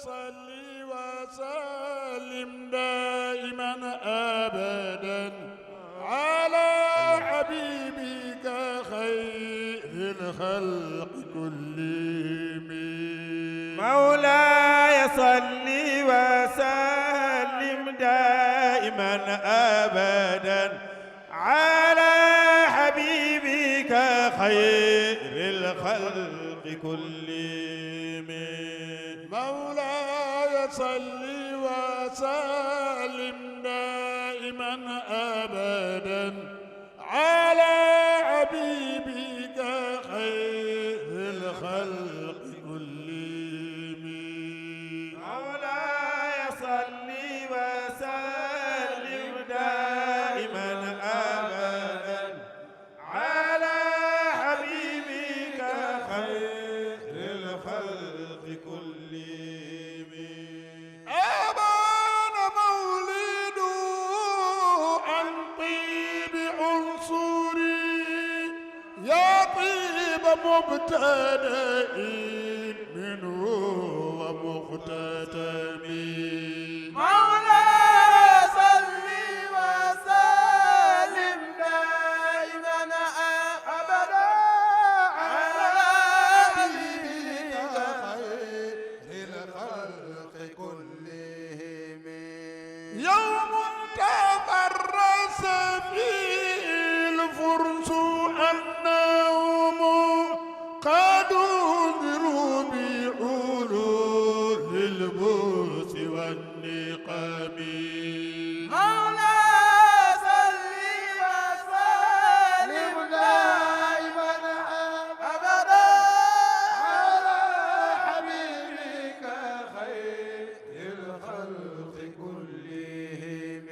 صل وسلم دائما أبدا على حبيبك خير الخلق كلهم مولاي صل وسلم دائما أبدا على حبيبك خير الخلق كلهم مولاي صل وسلم دائما أبدا على حبيبك خير الخلق كلهم مولاي صل وسلم دائما أبدا على حبيبك خير الخلق كلهم أبان مولده عن طيب عنصري يا طيب مبتدئ منه ومختتم مولاي صل وسلم دائما أبدا على حبيبك خير الخلق كلهم يوم تفرس فيه الفرس أنهم قد انذروا بعلول البؤس والنقم مولاي صل وسلم دائما أبدا على حبيبك خير الخلق كلهم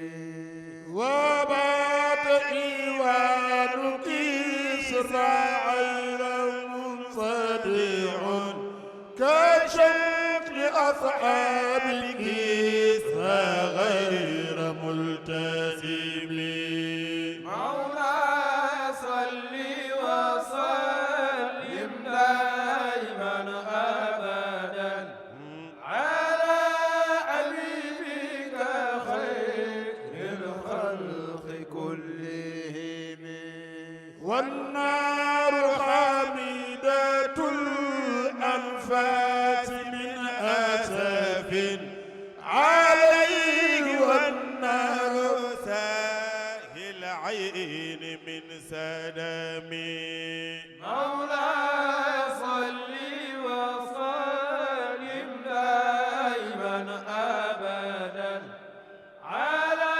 وبات إيوان كسرى عيرا منصدع كشكل أصحاب كسرى غير ملتزم مولاي صل وسلم دائما أبدا على حبيبك خير الخلق كلهم والنار حامدة الأنفاس من أسف عليه والنار ساهي العين من سلام مولاي صل وسلم دائما أبدا على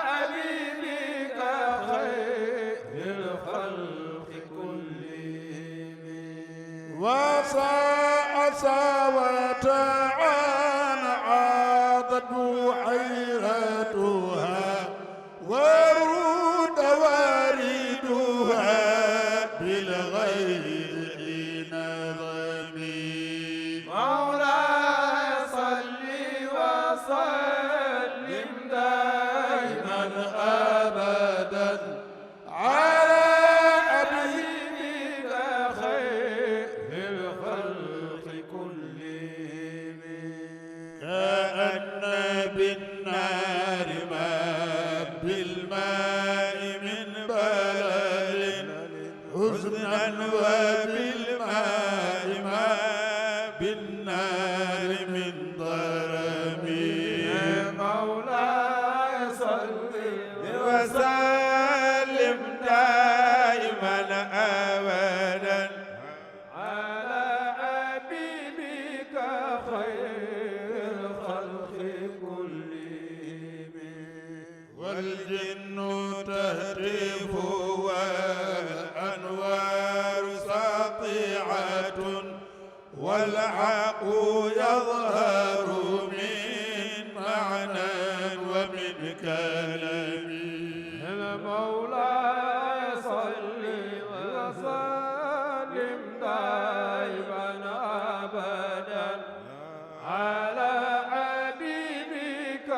حبيبك خير الخلق كلهم وساء وتعان عاضت بحيرتها ورود واردها بالغير نظم مولاي صل وسلم دائما أبدا على حبيبك خير الخلق كلهم كأن بالنار ما بالماء من بلل حزنا وبالماء ما بالنار من ضرم مولاي صل وسلم دائما أبدا على حبيبك خير الخلق كلهم والجن تهتف والأنوار ساطعة والحق يظهر من معنى ومن كلام مولاي صل وسلم دائما أبدا على حبيبك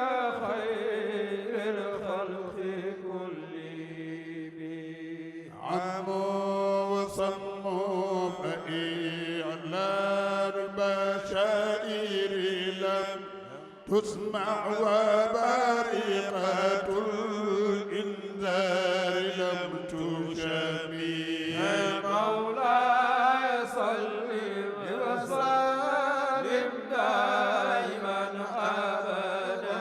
خير الخلق كلهم عموا وصموا فإعلان بشائر تسمع وبريقة الإنذار لم تشمي مولاي صل وسلم دائما أبدا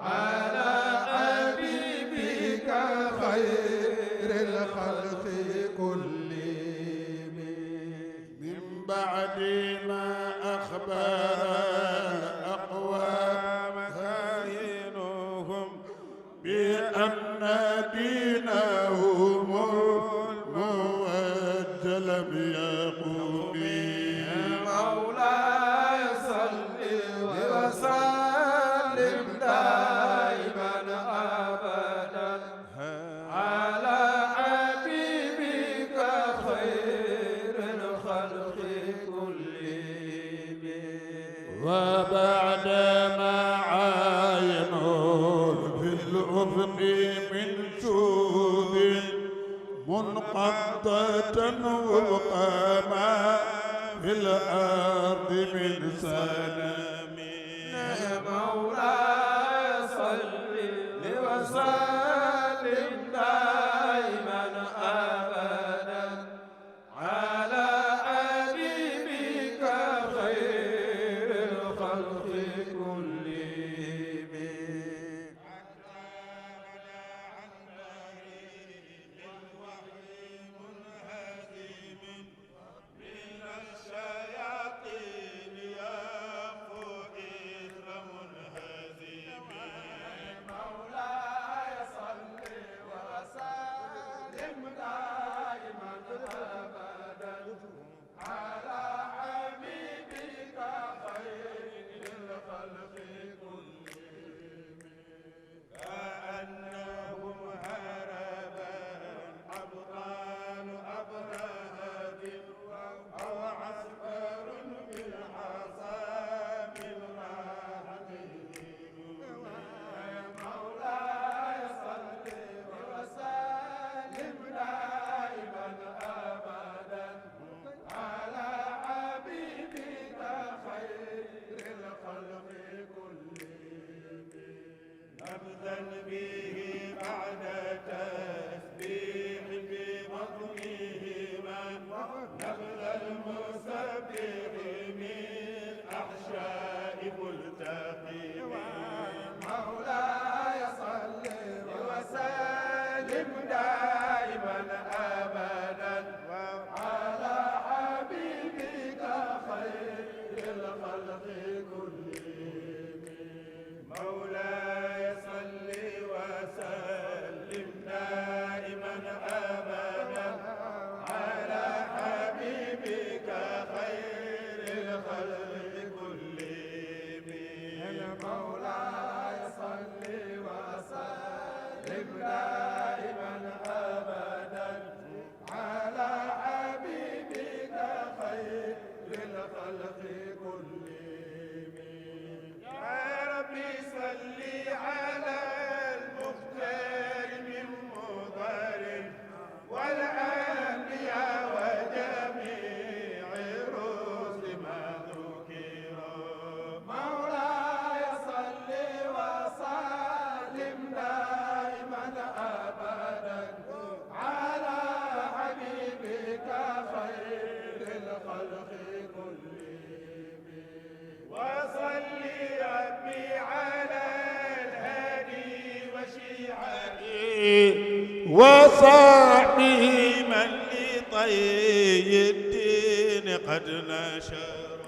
على حبيبك خير الخلق كلهم من بعد ما أخبر الأقوام كائنهم بأن دينهم الموجه لم يقوم مولاي صل وسلم دائما أبدا على حبيبك خير الخلق كلهم وبعدما عاينوا في الأفق من شوب منقضة وقاما في الأرض من سلام مولاي صل وسلم دائما أبدا على حبيبك خير الخلق كلهم وصحبه من لطي الدين قد نشر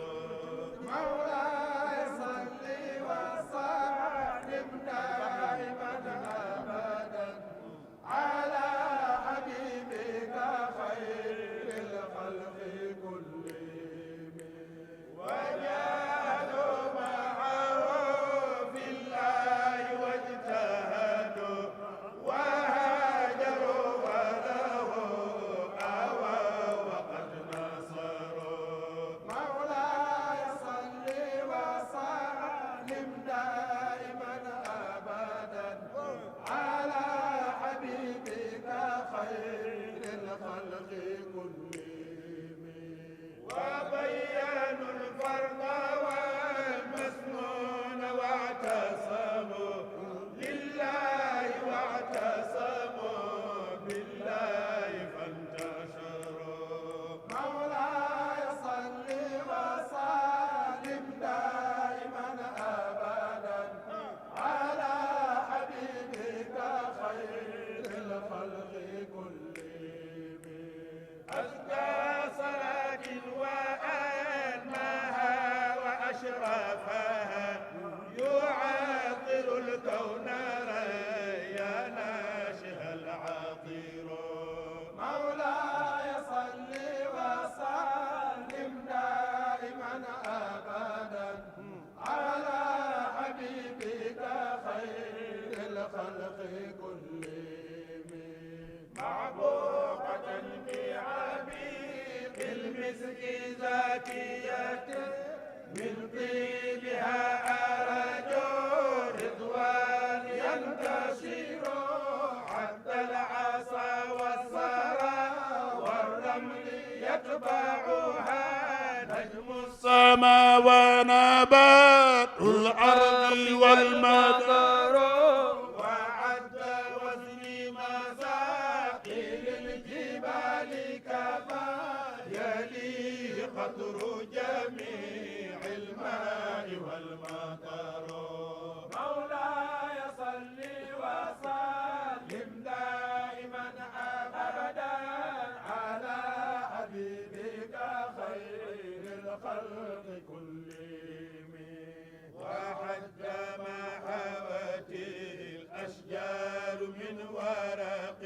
مولاي صل وسلم دائما أبدا على حبيبك خير الخلق كلهم وجاهدوا معه في الله واجتهدوا وهاجروا وله آووا وقد نصروا مولاي صل وسلم دائما أبدا على حبيبك خير الخلق كلهم وبينوا الفرض والمسنون مسك زاكية من طيبها أرجو رضوان ينتشر حتى العصا والثرى والرمل يتبعها نجم السماء ونبات الأرض والمطر وعد وزن مساقي للجبال كما يليه قطر جميع الماء والمطر مولاي صل وسلم دائما أبدا على حبيبك خير الخلق كلهم وحج ما حوت الأشجار من ورق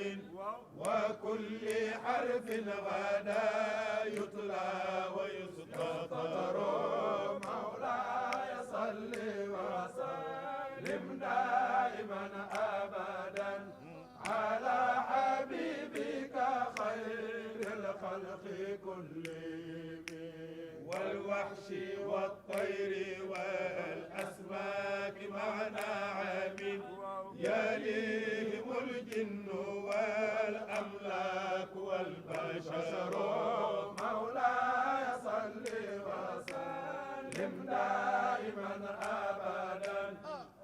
وكل حرف غدا يطلى ويستطر مولاي صل وسلم دائما أبدا على حبيبك خير الخلق كلهم والوحش والطير والأسماك مع نعم يليهم الجن والأملاك والبشر مولاي صل وسلم دائما أبدا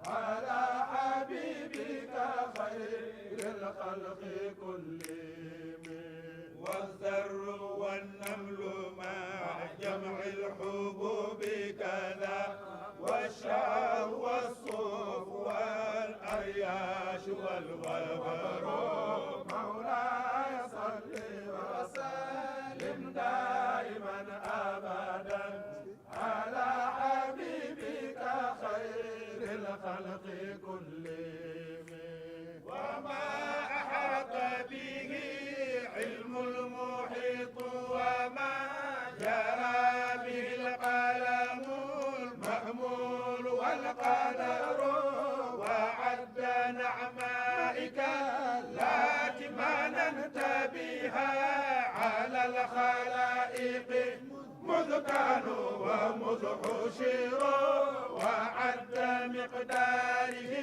على حبيبك خير الخلق كلهم والذر والنمل مع جمع الحبوب كذا والشعر والصوف والأرياش والغبر مولاي صل وسلم دائما أبدا على حبيبك خير الخلق كلهم وما أحاط به علم المحيط وما جرى به القلم المأمول والقدر وعد نعمائك التي مننت بها على الخلائق مذ كانوا ومذ حشروا وعد مقداره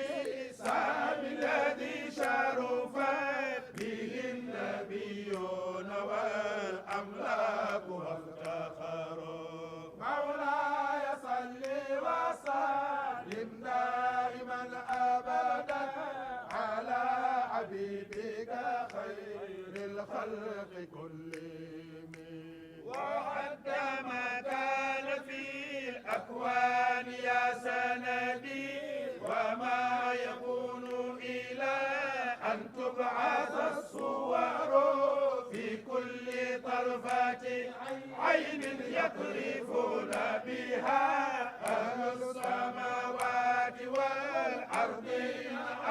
سام الذي شرفت به النبيون والأملاك وافتخروا مولاي صل وسلم دائما أبدا على حبيبك خير الخلق كلهم وحد ما كان في الأكوان يا سندي وما يكون إلى أن تبعث الصور في كل طرفة عين يطرفون بها أهل السماوات والأرض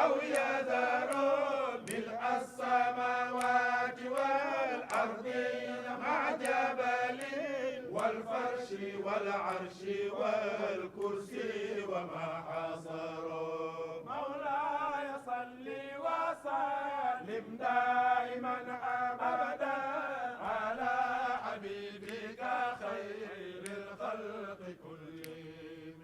أو يذرون ملء السماوات والأرض مع جبل والفرش والعرش والكرسي وما حصروا مولاي صل وسلم دائما أبدا على حبيبك خير الخلق كلهم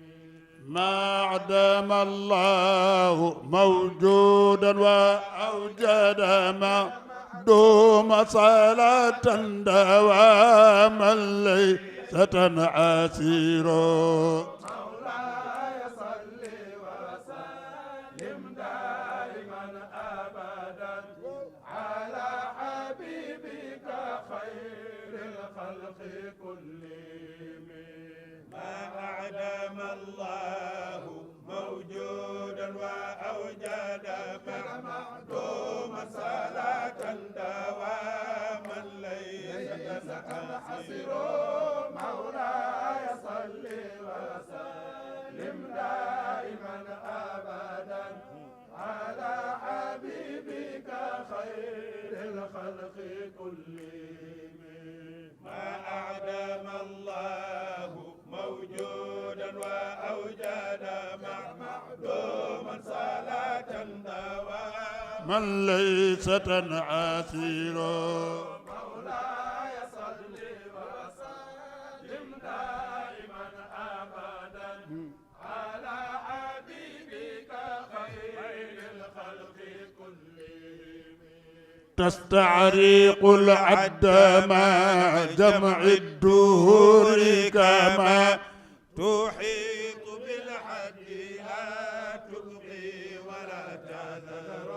ما عدم الله موجودا وأوجد معدوم صلاة دواما ليس تنعسير مولاي صل وسلم دائما أبدا على حبيبك خير الخلق كلهم ما أعدم الله موجودا وأوجد معدوما صلاة دواما ليس تنحصر مولاي صل وسلم دائما أبدا على حبيبك خير الخلق كلهم ما أعدم الله موجودا وأوجد معدوما صلاة دواما من ليس تنعسير مولاي صل وسلم تستعرق العد مع جمع الدهور كما تحيط بالحد لا تبقي ولا تذر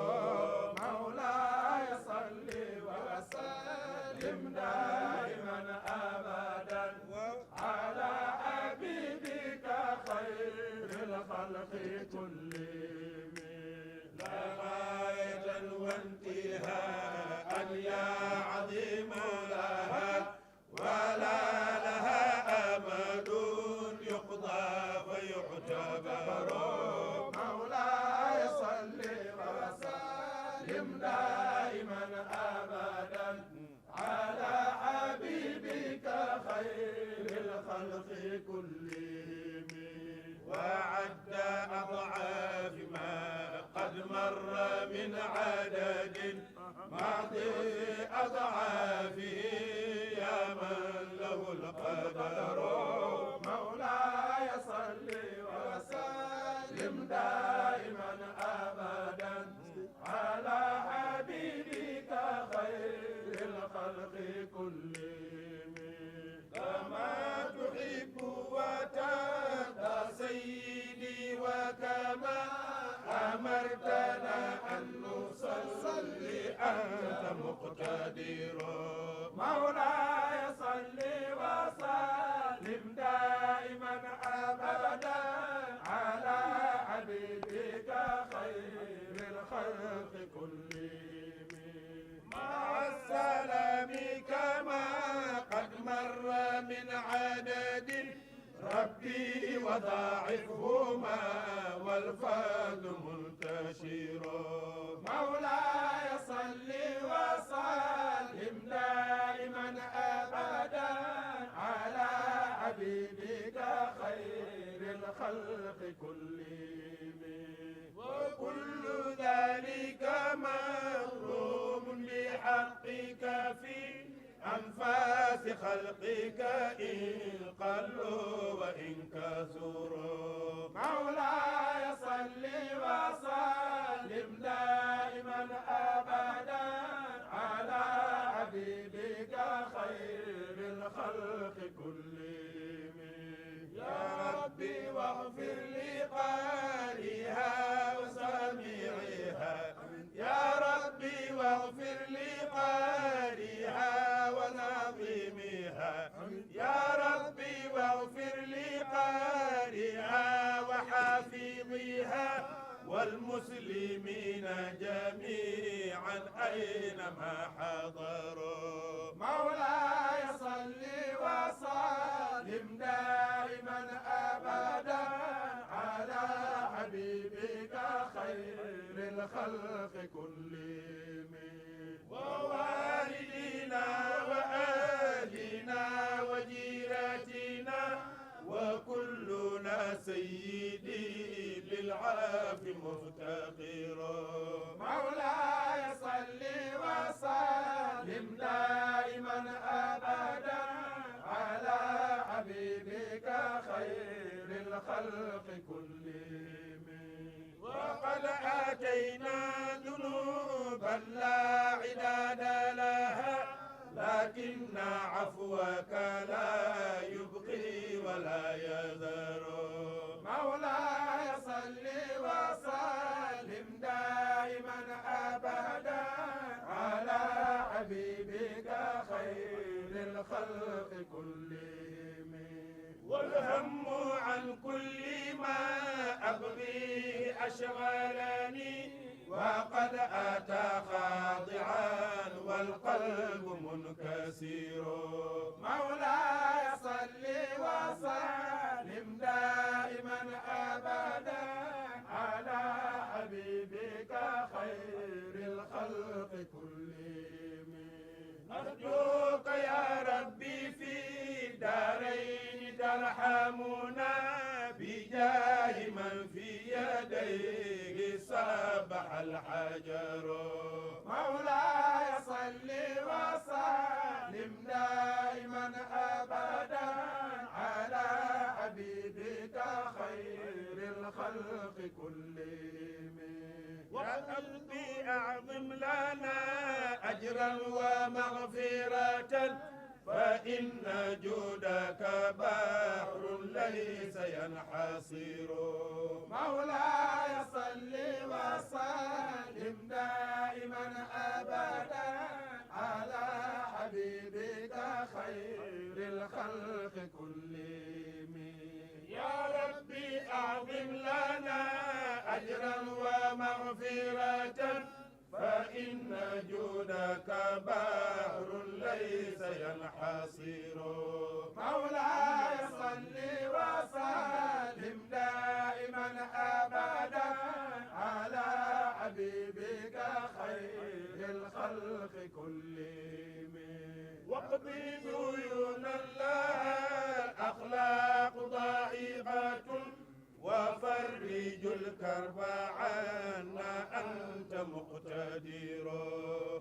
مولاي صل وسلم دائما ابدا على حبيبك خير الخلق كلهم لا غاية وانتهاء يا عظيم لها ولا لها امد يقضى فيعتبر مولاي صل وسلم دائما ابدا على حبيبك خير الخلق كلهم وعد اضعاف ما قد مر من عدد معطي اضعافه يا من له القدر مولاي صل وسلم دائما ابدا على حبيبك خير الخلق كلهم كما تحب وترضى سيدي وكما امرتنا ان نصلي انت مقتدر مولاي صل وسلم دائما ابدا على حبيبك خير الخلق كلهم مع السلام كما قد مر من عدد ربي وضاعفهما والفضل منتشر مولاي صل وسلم دائما ابدا على حبيبك خير الخلق كلهم وكل ذلك مغروم بحقك في أنفاس خلقك إن قلوا وإن كثروا مولاي صل وسلم دائما أبدا على حبيبك خير الخلق كلهم يا ربي واغفر لقارئها وسامعها يا ربي واغفر لقارئها وناظمها يا ربي واغفر لقارئها وحافظها والمسلمين جميعا أينما حضروا مولاي صل وسلم دائما أبدا على حبيبك خير الخلق كلهم ووالدينا وآلنا وجيراتنا وكلنا سيدي للعاف مفتقر مولاي صل وسلم دائما أبدا على حبيبك خير الخلق كلهم وقد آتينا ذنوبا لا عداد لها لكن عفوك لا يبقي ولا يذر مولاي صل وسلم دائما أبدا على حبيبك خير الخلق كلهم والهم عن كل ما أبغي أشغلني وقد أتى خاضعا والقلب منكسر مولاي صل وسلم دائما أبدا على حبيبك خير الخلق كلهم أرجوك يا ربي في دارين ترحمنا بجاه من في يديه سبح الحجر مولاي صل وسلم دائما أبدا على حبيبك خير الخلق كلهم ربي أعظم لنا أجرا ومغفرة فإن جودك بحر ليس ينحصر مولاي صل وسلم دائما أبدا على حبيبك خير الخلق كلهم يا ربي أعظم لنا أجرا ومغفرة فإن جودك بحر ليس ينحصر مولاي صل وسلم دائما أبدا على حبيبك خير الخلق كلهم واقضي ديون الله الأخلاق ضائقة وفرج الكرب عنا أنت مقتدر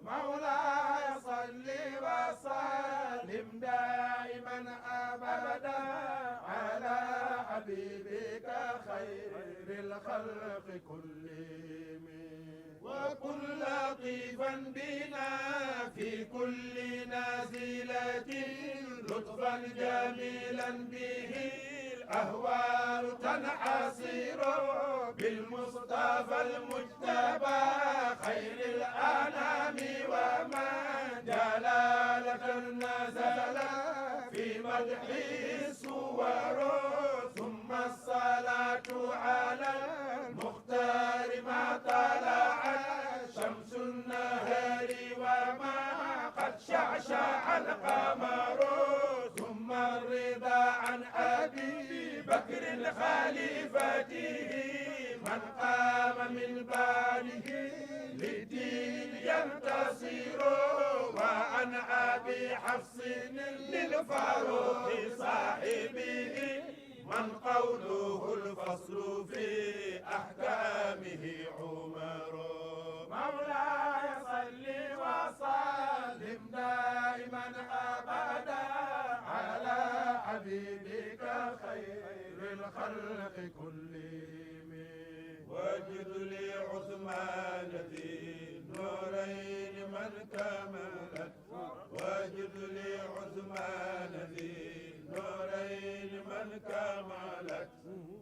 مولاي صل وسلم دائما أبدا على حبيبك خير الخلق كلهم وكن لطيفا بنا في كل نازلة لطفا جميلا به الأهوال تنحصر بالمصطفى المجتبى خير الأنام ومن جلالة نزل في مدحه الصور ثم الصلاة على المختار ما طلعت شمس النهار وما قد شعشع القمر ثم الرضا عن أبي بكر خليفته من قام من بعده للدين ينتصر وعن أبي حفص للفاروق صاحبه من قوله الفصل في أحكامه عمر مولاي صل وسلم دائما أبدا على حبيبك خير الخلق كلهم وجد لي عثمان ذي نورين من كملت وجد لي عثمان ذي نورين من كملت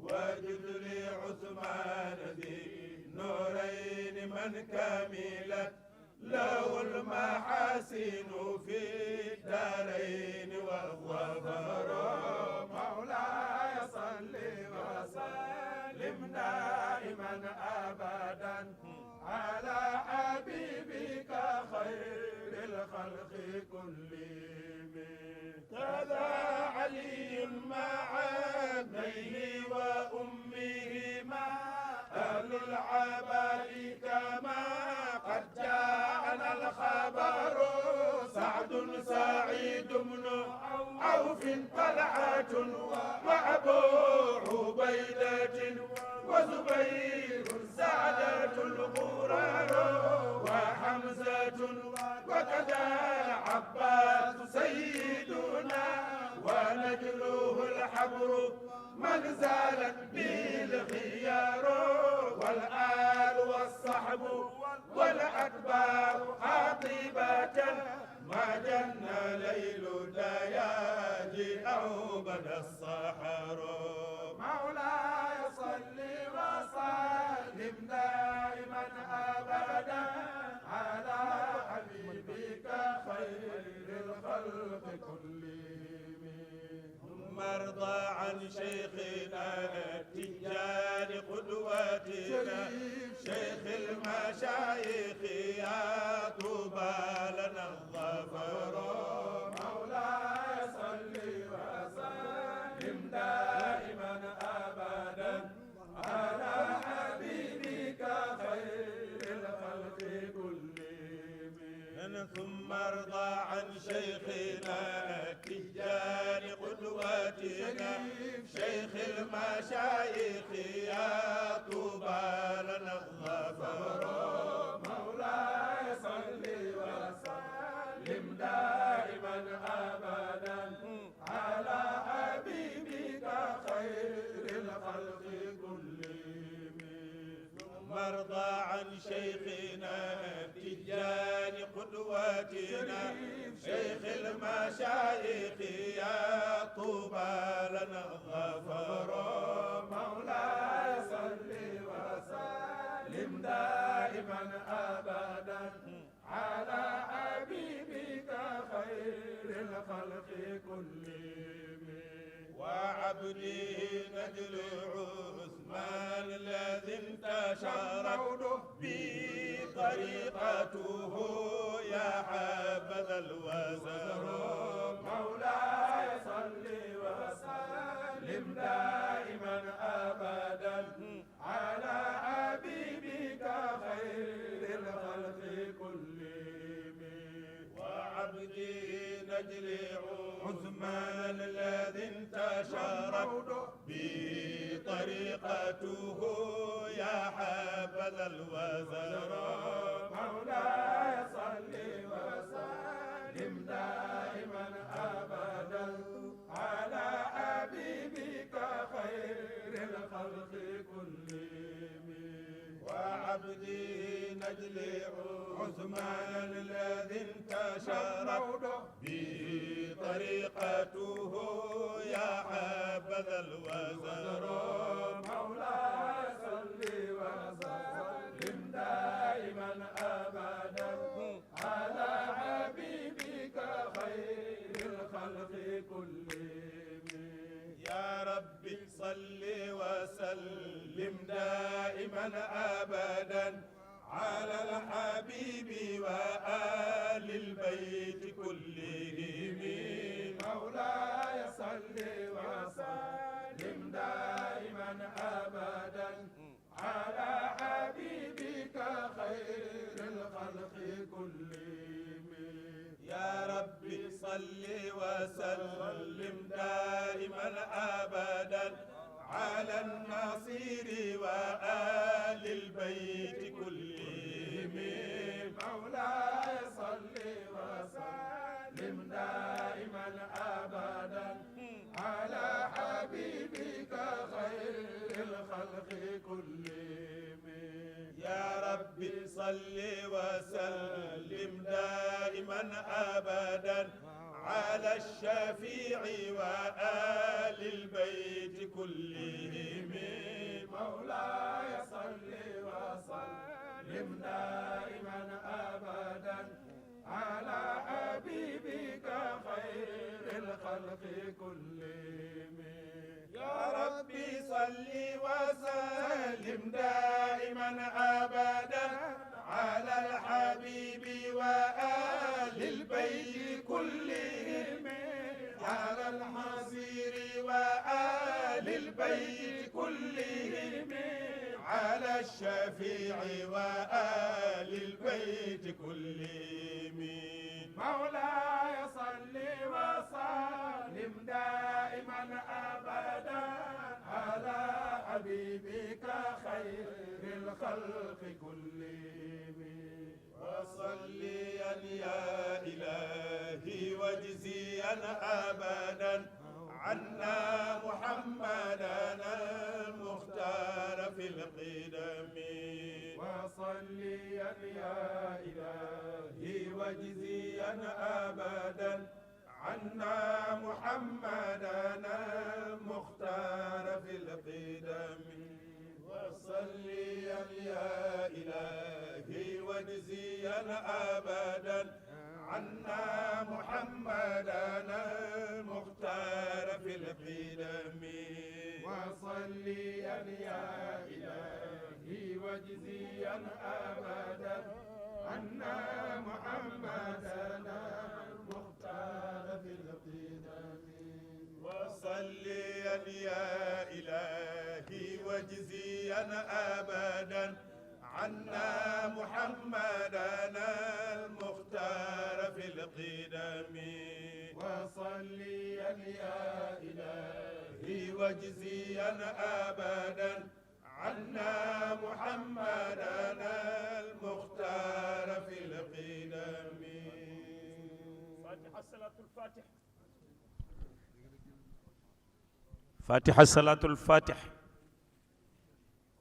وجد لي عثمان ذي نورين من كملت له المحاسن في الدارين وهو فر مولاي صل وسلم دائما أبدا على حبيبك خير الخلق كلهم كذا علي مع ابنيه وأمهما أهل العباء كما قد جاءنا الخبر سعد سعيد بن عوف طلحة وأبو عبيدة وزبير سعدة الغرر وحمزة وكذا عباس سيدنا ونجله الحبر من زالت به الخيار والآل والصحب والأكبار قاطبة ما جن ليل دياجي أو بدا الصحر مولاي صل وسلم دائما أبدا على حبيبك خير الخلق كلهم ثم ارضى عن شيخنا التجار قدوتنا شيخ المشايخ يا طوبى لنا الظفر مولاي صل وسلم دائما ابدا على حبيبك خير الخلق كلهم ثم ارضى عن شيخنا التجار قدوتنا شيخ المشايخ يا طوبى لنا الظفر مولاي صل وسلم دائما ابدا على حبيبك خير الخلق كلهم ثم وارضى عن شيخنا التجان قدوتنا شيخ المشايخ يا طوبى لنا الظفر مولاي صل وسلم دائما ابدا على حبيبك خير الخلق كلهم وعبدي نجل عثمان الذي انتشرت به طريقته يا حبذا الوزر مولاي صل وسلم دائما ابدا على حبيبك خير الخلق كلهم وعبدي نجل عثمان الذي انتشرت به طريقته يا حبذا الوزر مولاي صل وسلم دائما ابدا على حبيبك خير الخلق كلهم وعبدي نجل عثمان الذي انتشرت به طريقته يا حبذا الوزر مولاي صل وسلم دائما ابدا على حبيبك خير الخلق كلهم يا ربي صل وسلم دائما ابدا على الحبيب وآل البيت كلهم مولاي صل وسلم دائما أبدا على حبيبك خير الخلق كلهم يا ربي صل وسلم دائما أبدا على النصير وآل البيت كلهم مولاي صل وسلم دائما أبدا على حبيبك خير الخلق كلهم يا ربي صل وسلم دائما أبدا على الشفيع وآل البيت كلهم مولاي صل وسلم دائما أبدا على حبيبك خير الخلق كلهم يا ربي صل وسلم دائما أبدا على الحبيب وآل البيت كلهم على المصير وآل البيت كلهم على الشفيع وآل البيت كلهم مولاي صل وسلم دائما أبدا على حبيبك خير الخلق كلهم وصليا يا إلهي واجزيا أبدا عنا محمدا المختار في القدم وصليا يا إلهي واجزيا أبدا عنا محمدا المختار في القدم وصليا يا إلهي واجزيا أبدا عنا محمدا المختار في القدم وصليا يا إلهي واجزيا أبدا عنا محمدا المختار في القدم وصليا يا إلهي واجزيا أبدا عنا محمدا المختار في القدم وصليا يا إلهي واجزيا أبدا عنا محمدا المختار في القدم. فاتحة صلاة الفاتح. فاتحة صلاة الفاتح.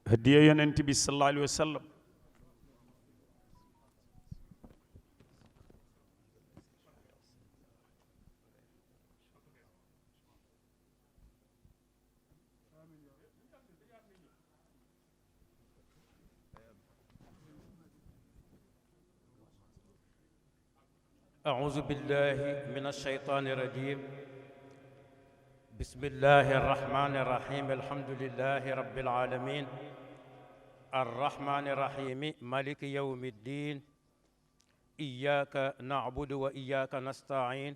hadiya yonent bi sallallahu alayhi wa sallam. أعوذ بالله من الشيطان الرجيم بسم الله الرحمن الرحيم الحمد لله رب العالمين الرحمن الرحيم مالك يوم الدين إياك نعبد وإياك نستعين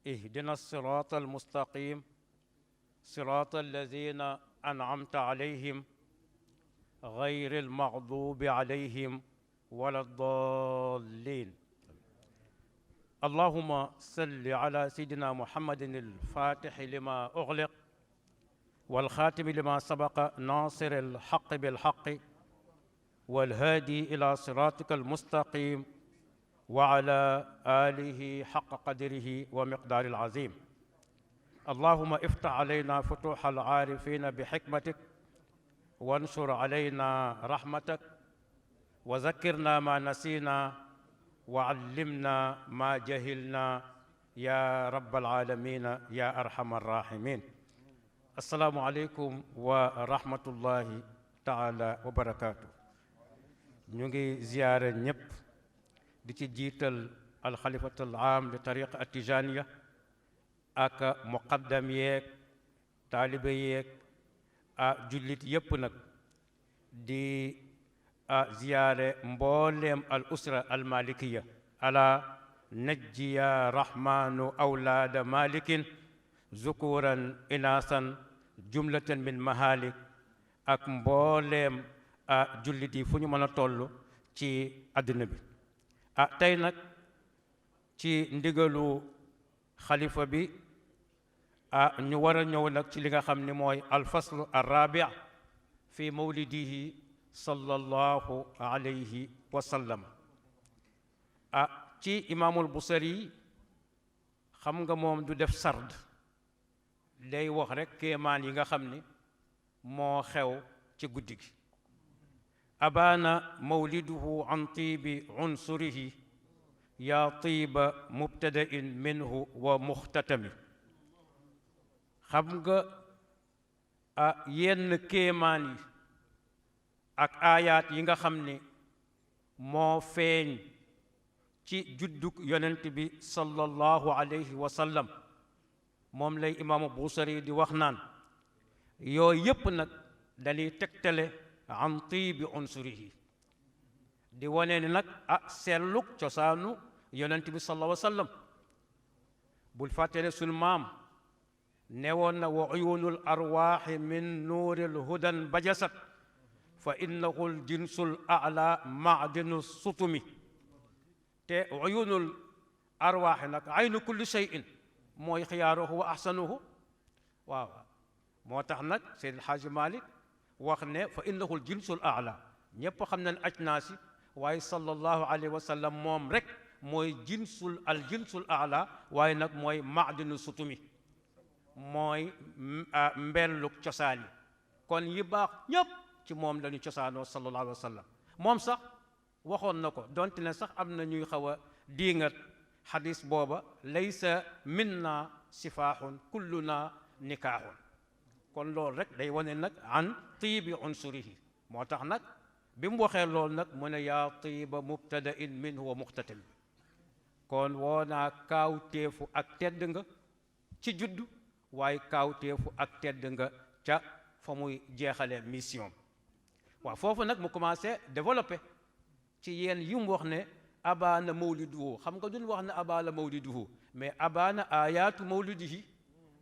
اهدنا الصراط المستقيم صراط الذين أنعمت عليهم غير المغضوب عليهم ولا الضالين اللهم صل على سيدنا محمد الفاتح لما أغلق والخاتم لما سبق ناصر الحق بالحق والهادي إلى صراطك المستقيم وعلى آله حق قدره ومقدار العظيم اللهم افتح علينا فتوح العارفين بحكمتك وانشر علينا رحمتك وذكرنا ما نسينا وعلمنا ما جهلنا يا رب العالمين يا أرحم الراحمين السلام عليكم ورحمة الله تعالى وبركاته نيجي زيارة نيب دي جيتال الخليفة العام لطريقة التجانية أك مقدم يك طالب يك جلت يب نك دي زيارة مبولم الأسرة المالكية على نجي يا رحمن أولاد مالك ذكورا إناثا جملة من مهالك ak mboolem jullit yi fu ñu mën a toll ci àddina bi tey nag ci ndigalu xalifa bi ñu war a ñëw nag ci li nga xam ni mooy alfaslu arrabi' fi mawlidihi sallallahu alayhi wa sallam ci imaamul Busiri xam nga moom du def sard day wax rek kéemaan yi nga xam ni moo xew ci guddi gi abaana mawliduhu an tiibi unsurihi yaa tiiba mubtada'in minhu wa muxtatami xam nga yenn kéemaan yi ak aayaat yi nga xam ni moo feeñ ci juddug yonent bi sallallahu alayhi wa sallam moom lay imaamu Busiri di wax naan yooyu yépp nag dañuy tegtale an tiibi unsurihi di wane ni nag selluk cosaanu yonent bi sallallahu alayhi wa sallam bul fàttene sunu maam newoon na wa uyunul arwaaxi min nuuril hudan bajasat fa innahu l jinsul a'la ma'dinu sutumi te uyunul arwaaxi nag aynu kulli shay'in mooy xiyaaruhu wa ahsanuhu waaw moo tax nag Seydi El Hadji Malick wax ne fa innahu l jinsul a'la ñépp xam nañ ajnaasi waaye sallallahu alayhi wa sallam moom rek mooy jinsul a'la waaye nag mooy ma'dinu sutumi mooy mbelluk cosaan yi kon yi baax ñépp ci moom lañu cosaanoo sallallahu alayhi wa sallam moom sax waxoon na ko donte ne sax am na ñuy xaw a diingat xadis booba laysa minna sifaaxun kulluna nikaaxun kon loolu rek day wane nag an tiibi unsurihi moo tax nag bi mu waxee loolu nag mu ne yaa tiiba mubtada'in minhu wa muxtatim kon woo naa kaawteefu ak tedd nga ci juddu waaye kaawteefu ak tedd nga ca fa muy jeexalee mission waaw foofu nag mu commencé développé ci yenn yi mu wax ne abaana mawliduhu xam nga duñ wax ne abaana mawliduhu mais abaana ayaatu mawlidihi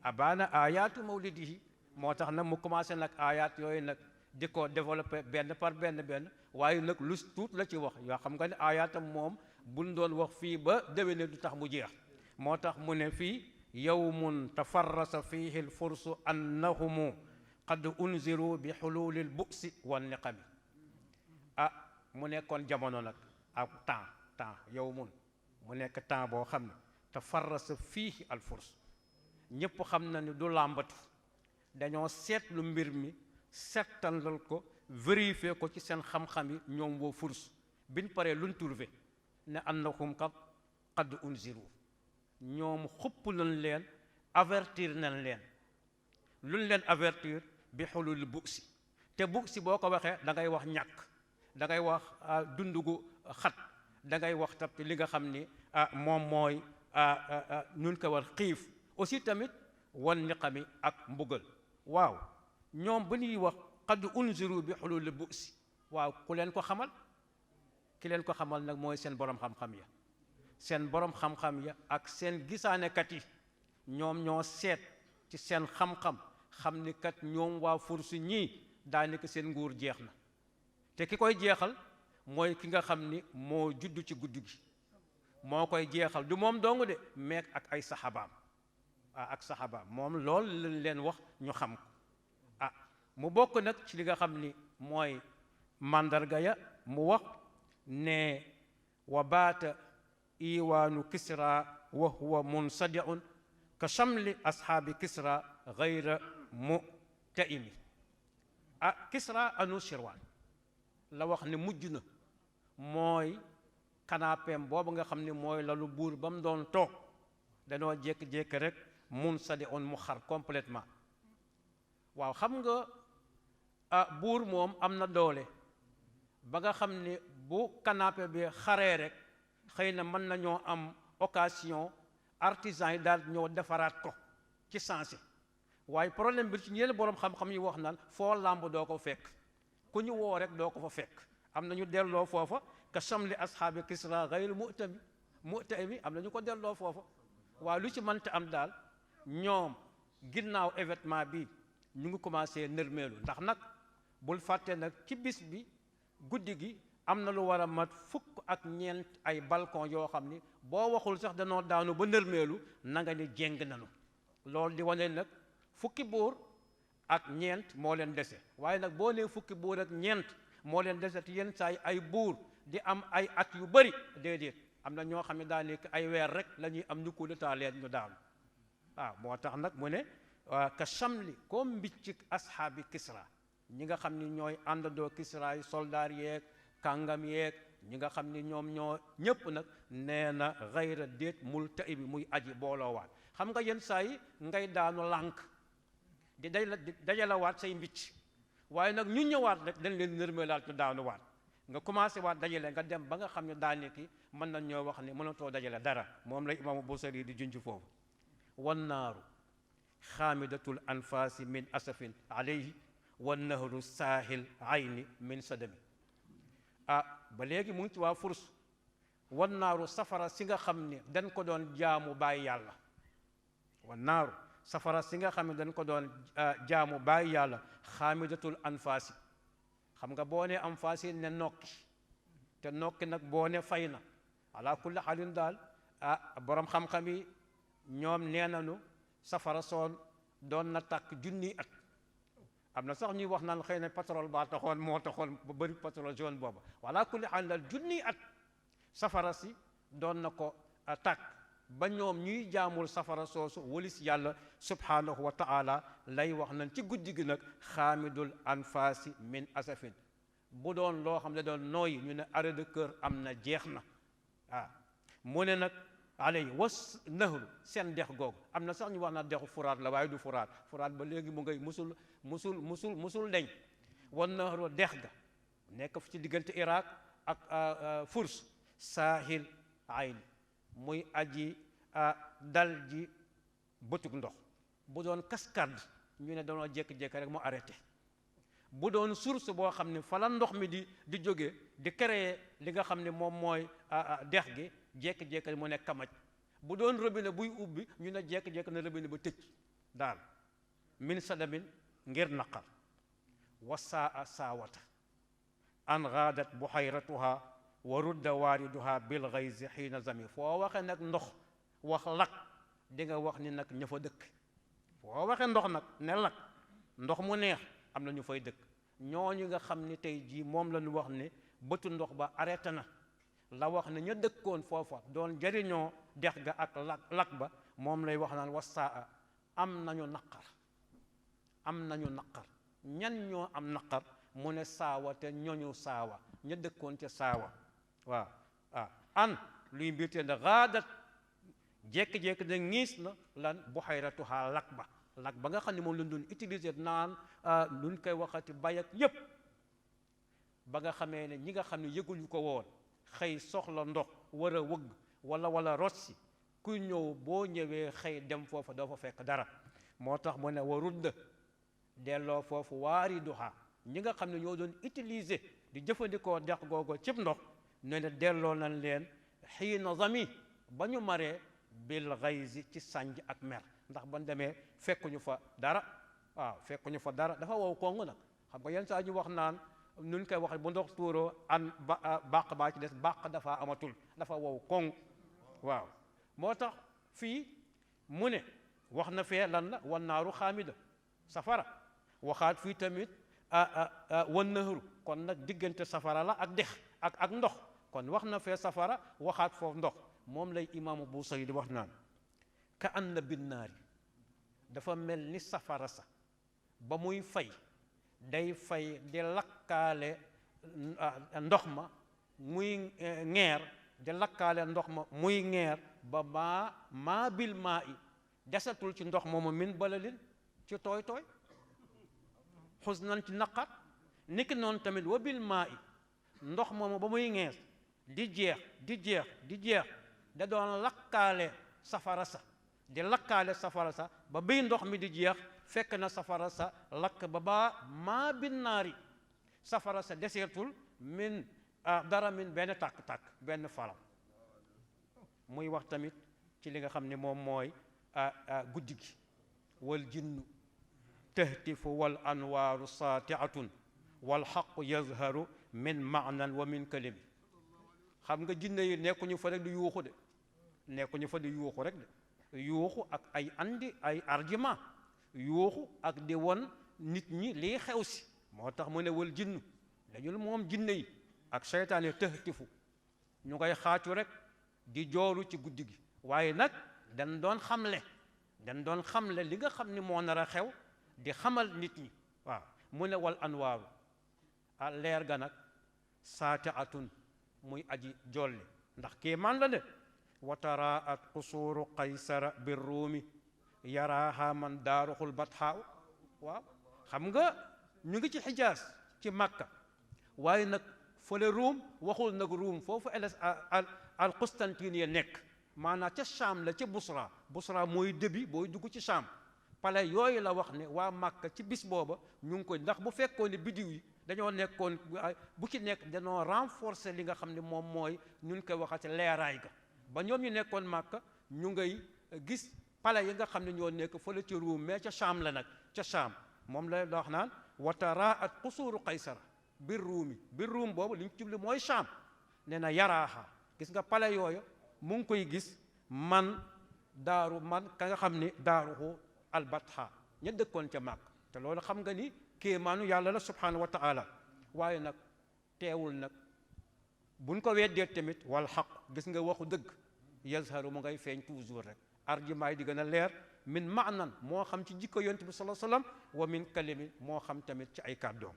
abaana ayaatu mawlidihi moo tax nag mu commencé nag ayaat yooyu nag di ko développé benn par benn waaye nag lu tuut la ci wax yoo xam nga ne ayaatam moom buñ doon wax fii ba déwéne du tax mu jeex moo tax mu ne fii yawmun tafarrasa fihi alfursu annahumu qad unziru bi xululil bu'si wan niqami mu nekkoon jamono nag ak temps yawmun mu nekk temps boo xam ne tafarrasa fihi alfurs ñépp xam na ni du làmbatu dañoo seetlu mbir mi settanlal ko vérifier ko ci seen xam-xam yi ñoom woo furs biñ paree luñ trouvé ne annahum qad unziru ñoom xupp nañ leen avertir nañ leen luñ leen avertir bi xulul buksi te buksi boo ko waxee da ngay wax ñàkk da ngay wax dundugu xat da ngay wax tam li nga xam ni moom mooy nun ko war xiif aussi tamit wan niqami ak mbugal waaw ñoom bu ñuy wax qad unziru bi xulul buksi waaw ku leen ko xamal ki leen ko xamal nag mooy seen borom xam-xam ya seen borom xam-xam ya ak seen gisaanekat yi ñoom ñoo seet ci seen xam-xam xam ni kat ñoom waa fursu ñii daanaka seen nguur jeex na te ki koy jeexal mooy ki nga xam ni moo juddu ci guddi gi moo koy jeexal du moom dong de meek ak ay saxaabaam ak saxaabaam moom loolu lañ leen wax ñu xam ko mu bokk nag ci li nga xam ni mooy màndarga ya mu wax ne wa baata iwaanu kisra wa huwa munsadiun ka chamli ashaabi kisra gayra mutaimi kisra anu shirwan la wax ne mujj na mooy kanaapeem boobu nga xam ne mooy lalu buur ba mu doon toog danoo jékki-jékki rek munsadiun mu xar complètement waaw xam nga buur moom am na doole ba nga xam ne bu canapé bi xaree rek xëy na mën nañoo am occasion artisan yi daal ñoo defaraat ko ci sensé waaye problème bi ci ñeneen boroom xam-xam yi wax naan foo làmb doo ko fekk ku ñu woo rek doo ko fa fekk am na ñu delloo foofa ka chamli ashaabi kisra gayru mutami am na ñu ko delloo foofa waaye lu ci mënta am daal ñoom ginnaaw événement bi ñu ngi commencé nërmeelu ndax nag bul fàtte nag ci bis bi guddi gi am na lu war a mat fukk ak ñeent ay balcon yoo xam ni boo waxul sax danoo daanu ba nërmeelu na nga ni jéng nanu loolu di wane nag fukki buur ak ñeent moo leen dese waaye nag boo nee fukki buur ak ñeent moo leen dese te yenn saa yi ay buur di am ay at yu bëri déedéet am na ñoo xam ne daa nekk ay weer rek la ñuy am ñu coup d'état leen ñu daanu moo tax nag mu ne ka chamli comme mbiccik ashaabi kisra ñi nga xam ni ñooy àndandoo kisra yi soldaar yeeg kàngam yeeg ñi nga xam ni ñoom ñoo ñépp nag nee na xayra déet mul tay bi muy aji booloowaat xam nga yenn saa yi ngay daanu lànk di dajalawaat say mbicc waaye nag ñu ñëwaat rek dañ leen nërmelaat ñu daanu waat nga commencé waat dajale nga dem ba nga xam ne daaneki mën nañ ñoo wax ni mënatoo dajale dara moom la imaamu Busiri di junj foofu wan naaru xaamidatul anfaasi min asafin alayhi wan nahru saahil ayni min sadami ba léegi mu ngi ci waa furs wan naaru safara si nga xam ne dañ ko doon jaamu bàyyi yàlla wan naaru safara si nga xam ne dañ ko doon jaamu bàyyi yàlla xaamidatul anfaasi xam nga boo ne anfaasi ne nokki te nokki nag boo ne fay na ala kulli xaalin daal borom xam-xam yi ñoom nee nañu safara soon doon na tàkk junni at am na sax ñuy wax naan xëy na pétrole baa taxoon moo taxoon ba bëri pétrole jaune booba wala kulli xaalin daal junni at safara si doon na ko tàkk ba ñoom ñuy jaamul safara soosu walis yàlla subhanahu wa taala lay wax nañ ci guddi gi nag xaamidul anfaasi min asafin bu doon loo xam ne doon nooyi ñu ne arrêt de cœur am na jeex na mu ne nag alay was nahru seen dex googu am na sax ñu wax na dexu furaat la waaye du furaat ba léegi mu ngay musul deñ wan nahru dex ga nekk fu ci diggante Irak ak Furs saahil ayni muy aji dal ji bëtug ndox bu doon cascade ñu ne dañoo jékki-jékki rek mu arrêté bu doon source boo xam ne fa la ndox mi di jógee di créer li nga xam ne moom mooy dex gi jékki-jékki mu ne kamaj bu doon robinet buy ubbi ñu ne jékki-jékki ne robinet ba tëj daal min sadamin ngir naqar wasaa saawata an gaadat buhayratuha wa rudda waariduha bil gayzi xiina zami foo waxee nag ndox wax lak di nga wax ni nag ña fa dëkk foo waxee ndox nag ne lak ndox mu neex am na ñu fay dëkk ñooñu nga xam ni tey jii moom la ñu wax ne bëtu ndox ba arrêté na la wax ne ña dëkkoon foofa doon jëriñoo dex ga ak lak ba moom lay wax naan wasaa am nañu naqar ñan ñoo am naqar mu ne saawa te ñoñu saawa ña dëkkoon ca saawa waaw an luy mbir te ne xaadat jékki-jékki ne ngiis na lan buhayratuha lak ba nga xam ne moom lañ doon utiliser naan luñ koy waxati bay ak yépp ba nga xamee ne ñi nga xam ne yëguñu ko woon xëy soxla ndox war a wëgg wala rossi ku ñëw boo ñëwee xëy dem foofa doo fa fekk dara moo tax mu ne warudda delloo foofu waariduha ñi nga xam ne ñoo doon utiliser di jëfandikoo dex googu cib ndox ne ne delloo nañ leen xiina zami ba ñu maree bil xayzi ci sànj ak mer ndax ban demee fekkuñu fa dara waaw fekkuñu fa dara dafa wow kong nag xam nga yenn saa ñu wax naan nuñ koy wax bu ndox tuuroo an bàq baa ci des bàq dafa amatul dafa wow kong waaw moo tax fii mu ne wax na fee lan la wan naaru xaamida safara waxaat fii tamit wan nahru kon nag diggante safara la ak dex ak ndox kon wax na fee safara waxaat foofu ndox moom lay imaamu Busayri di wax naan ka anna binnaari dafa mel ni safara sa ba muy fay day fay di lakkaale ndox ma muy ŋeer di lakkaale ndox ma muy ŋeer ba maa bil maa i desatul ci ndox moomu min balalin ci tooy xus nan ci naqar niki noonu tamit wa bil maa i ndox moomu ba muy ŋees di jeex da doon lakkaale safara sa di lakkaale safara sa ba biy ndox mi di jeex fekk na safara sa lakk ba maa bin naari safara sa deseetul min dara min benn tàkk-tàkk benn falam muy wax tamit ci li nga xam ne moom mooy guddi gi wal jinnu tahtifu wal anwaaru saatiatun wal xaqu yazharu min maanan wa min kalimi xam nga jinne yi nekkuñu fa rek di yuuxu de nekkuñu fa di yuuxu rek de yuuxu ak ay andi ay argument yuuxu ak di won nit ñi lii xew si moo tax mu ne wal jinnu dañu moom jinne yi ak seytaane tahtifu ñu ngay xaacu rek di jooru ci guddi gi waaye nag dañ doon xamle li nga xam ni moo nar a xew di xamal nit ñi waaw mu ne wal anwaaru leer ga nag saatiatun muy aji jolli ndax kii man la de wa taraat qusuuru qaysara bir ruumi yaraaha man daaruxul batxaaw waaw xam nga ñu ngi ci xijaas ci makka waaye nag fële ruum waxul nag ruum foofu al Constantine nekk maanaam ca Cham la ca Busra mooy début booy dugg ci Cham pale yooyu la wax ne waa Màkka ci bis booba ñu ngi koy ndax bu fekkoon ne biddiw yi dañoo nekkoon bu ci nekk dañoo renforcer li nga xam ne moom mooy ñu koy waxati leeraay ga ba ñoom ñu nekkoon Màkka ñu ngay gis pale yi nga xam ne ñoo nekk fële ca Ruum mais ca Cham la nag ca Cham moom la wax naan wataraat qusuuru qaysara biir ruum boobu li ñu jubli mooy Cham nee na yaraaxa gis nga pale yooyu mu ngi koy gis man ka nga xam ne daaruhu albatha ña dëkkoon ca màkk te loolu xam nga ni kéemaanu yàlla la subhanahu wa taala waaye nag teewul nag buñ ko weddee tamit wal xaq gis nga waxu dëgg yazharu mu ngay feeñ toujours rek argument yi di gën a leer min maanan moo xam ci jikko yonent bi sallallahu alayhi wasallam wa min kalimi moo xam tamit ci ay kàddoom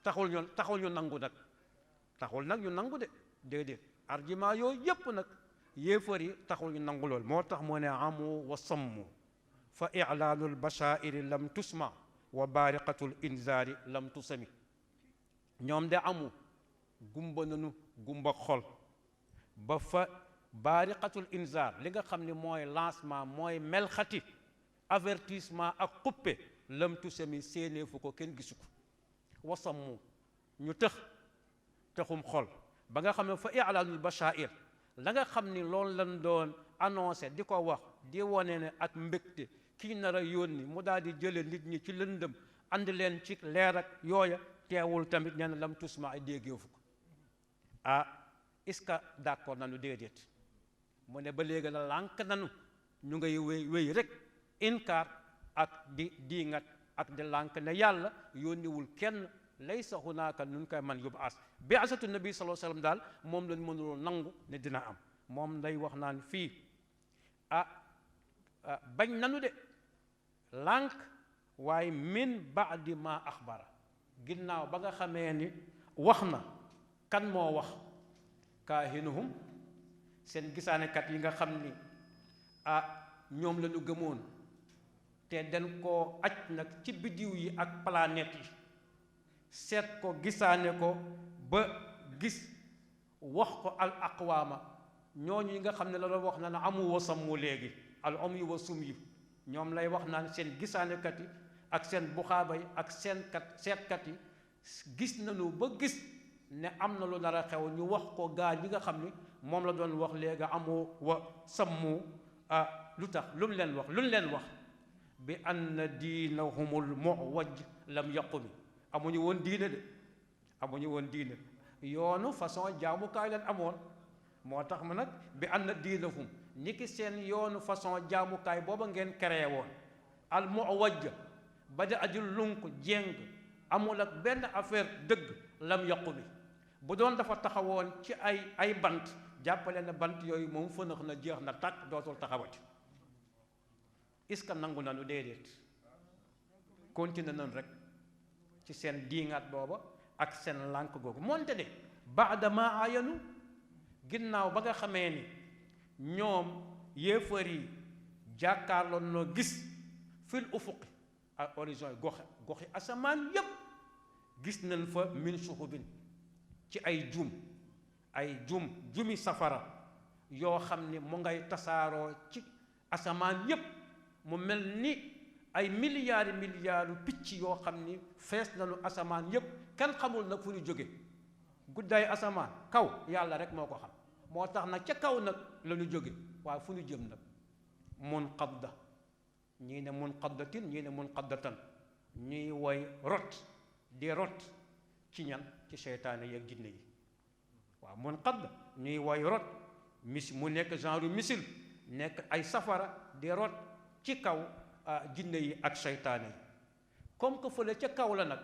taxul ñu nangu nag taxul nag ñu nangu de déedéet argument yooyu yépp nag yéefar yi taxul ñu nangu lool moo tax moo ne amu wa sammu fa i'laanul bashaa'iri lam tusma wa baariqatul inzaari lam tusami ñoom de amu gumba nanu gumba xol ba fa baariqatul inzaar li nga xam ne mooy lancement mooy melxati avertissement ak xuppe lam tusami séenee fu ko kenn gisu ko wasammu ñu tëxum xol ba nga xam ne fa i'laanul bashaa'ir la nga xam ni loolu lañ doon annoncé di ko wax di wane ne ak mbégte kii nar a yónni mu daal di jële nit ñi ci lëndëm andi leen ci leer ak yooya teewul tamit nee na lam tusma ay déggeefu ko est-ce que d'accord nañu déedéet mu ne ba léegi la lànk nanu ñu ngay wéy rek inkaar ak di diingat ak di lànk ne yàlla yónniwul kenn laysa hunaaka nun koy man yub'as bi'asatu nabi sallallahu alayhi wasallam daal moom lañ mënuloo nangu ne dina am moom lay wax naan fii bañ nanu de lànk waaye min baadi ma axbara ginnaaw ba nga xamee ni wax na kan moo wax kaahinuhum seen gisaanekat yi nga xam ni ñoom la ñu gëmoon te dañ koo aj nag ci biddiw yi ak planète yi seet ko gisaane ko ba gis wax ko al aqwaama ñooñu yi nga xam ne la doon wax na ne amu wasammu léegi al om yu wasum yi ñoom lay wax naan seen gisaanekat yi ak seen buxaaba yi ak seen seetkat yi gis nañu ba gis ne am na lu nar a xew ñu wax ko gaa yi nga xam ni moom la doon wax léegi amu wa sammu lu tax lu mu leen wax bi anna diinahumul muwaj lam yaqumi amuñu woon diine yoonu façon jaamukaay leen amoon moo tax ma nag bi anna diinahum ni ki seen yoonu façon jaamukaay booba ngeen créé woon al muwaj ba di aju lunk jéng amul ak benn affaire dëgg lam yaqumi bu doon dafa taxawoon ci ay bant jàppale na bant yooyu moom fënax na jeex na tàkk dootul taxawati est-ce que nangu nanu déedéet continué nañ rek ci seen diingaat booba ak seen lànk googu moonte de baadama ayanu ginnaaw ba nga xamee ni ñoom yéefar yi jàkkaarloon noo gis fil ufuqi ak horizon yi goxi asamaan yépp gis nañ fa min suhubin ci ay jumi safara yoo xam ni mu ngay tasaaroo ci asamaan yépp mu mel ni ay milliards picc yoo xam ni fees nañu asamaan yépp kenn xamul nag fu ñu jóge guddaay asamaan kaw yàlla rek moo ko xam moo tax nag ca kaw nag la ñu jóge waaye fu ñu jëm nag munqadda ñii ne munqaddatin ñii ne munqaddatan ñuy woy rot di rot ci ñan ci seytaane yeeg jinne yi waaw munqadda ñuy woy rot mu nekk genre missile nekk ay safara di rot ci kaw jinne yi ak seytaane yi comme que fële ca kaw la nag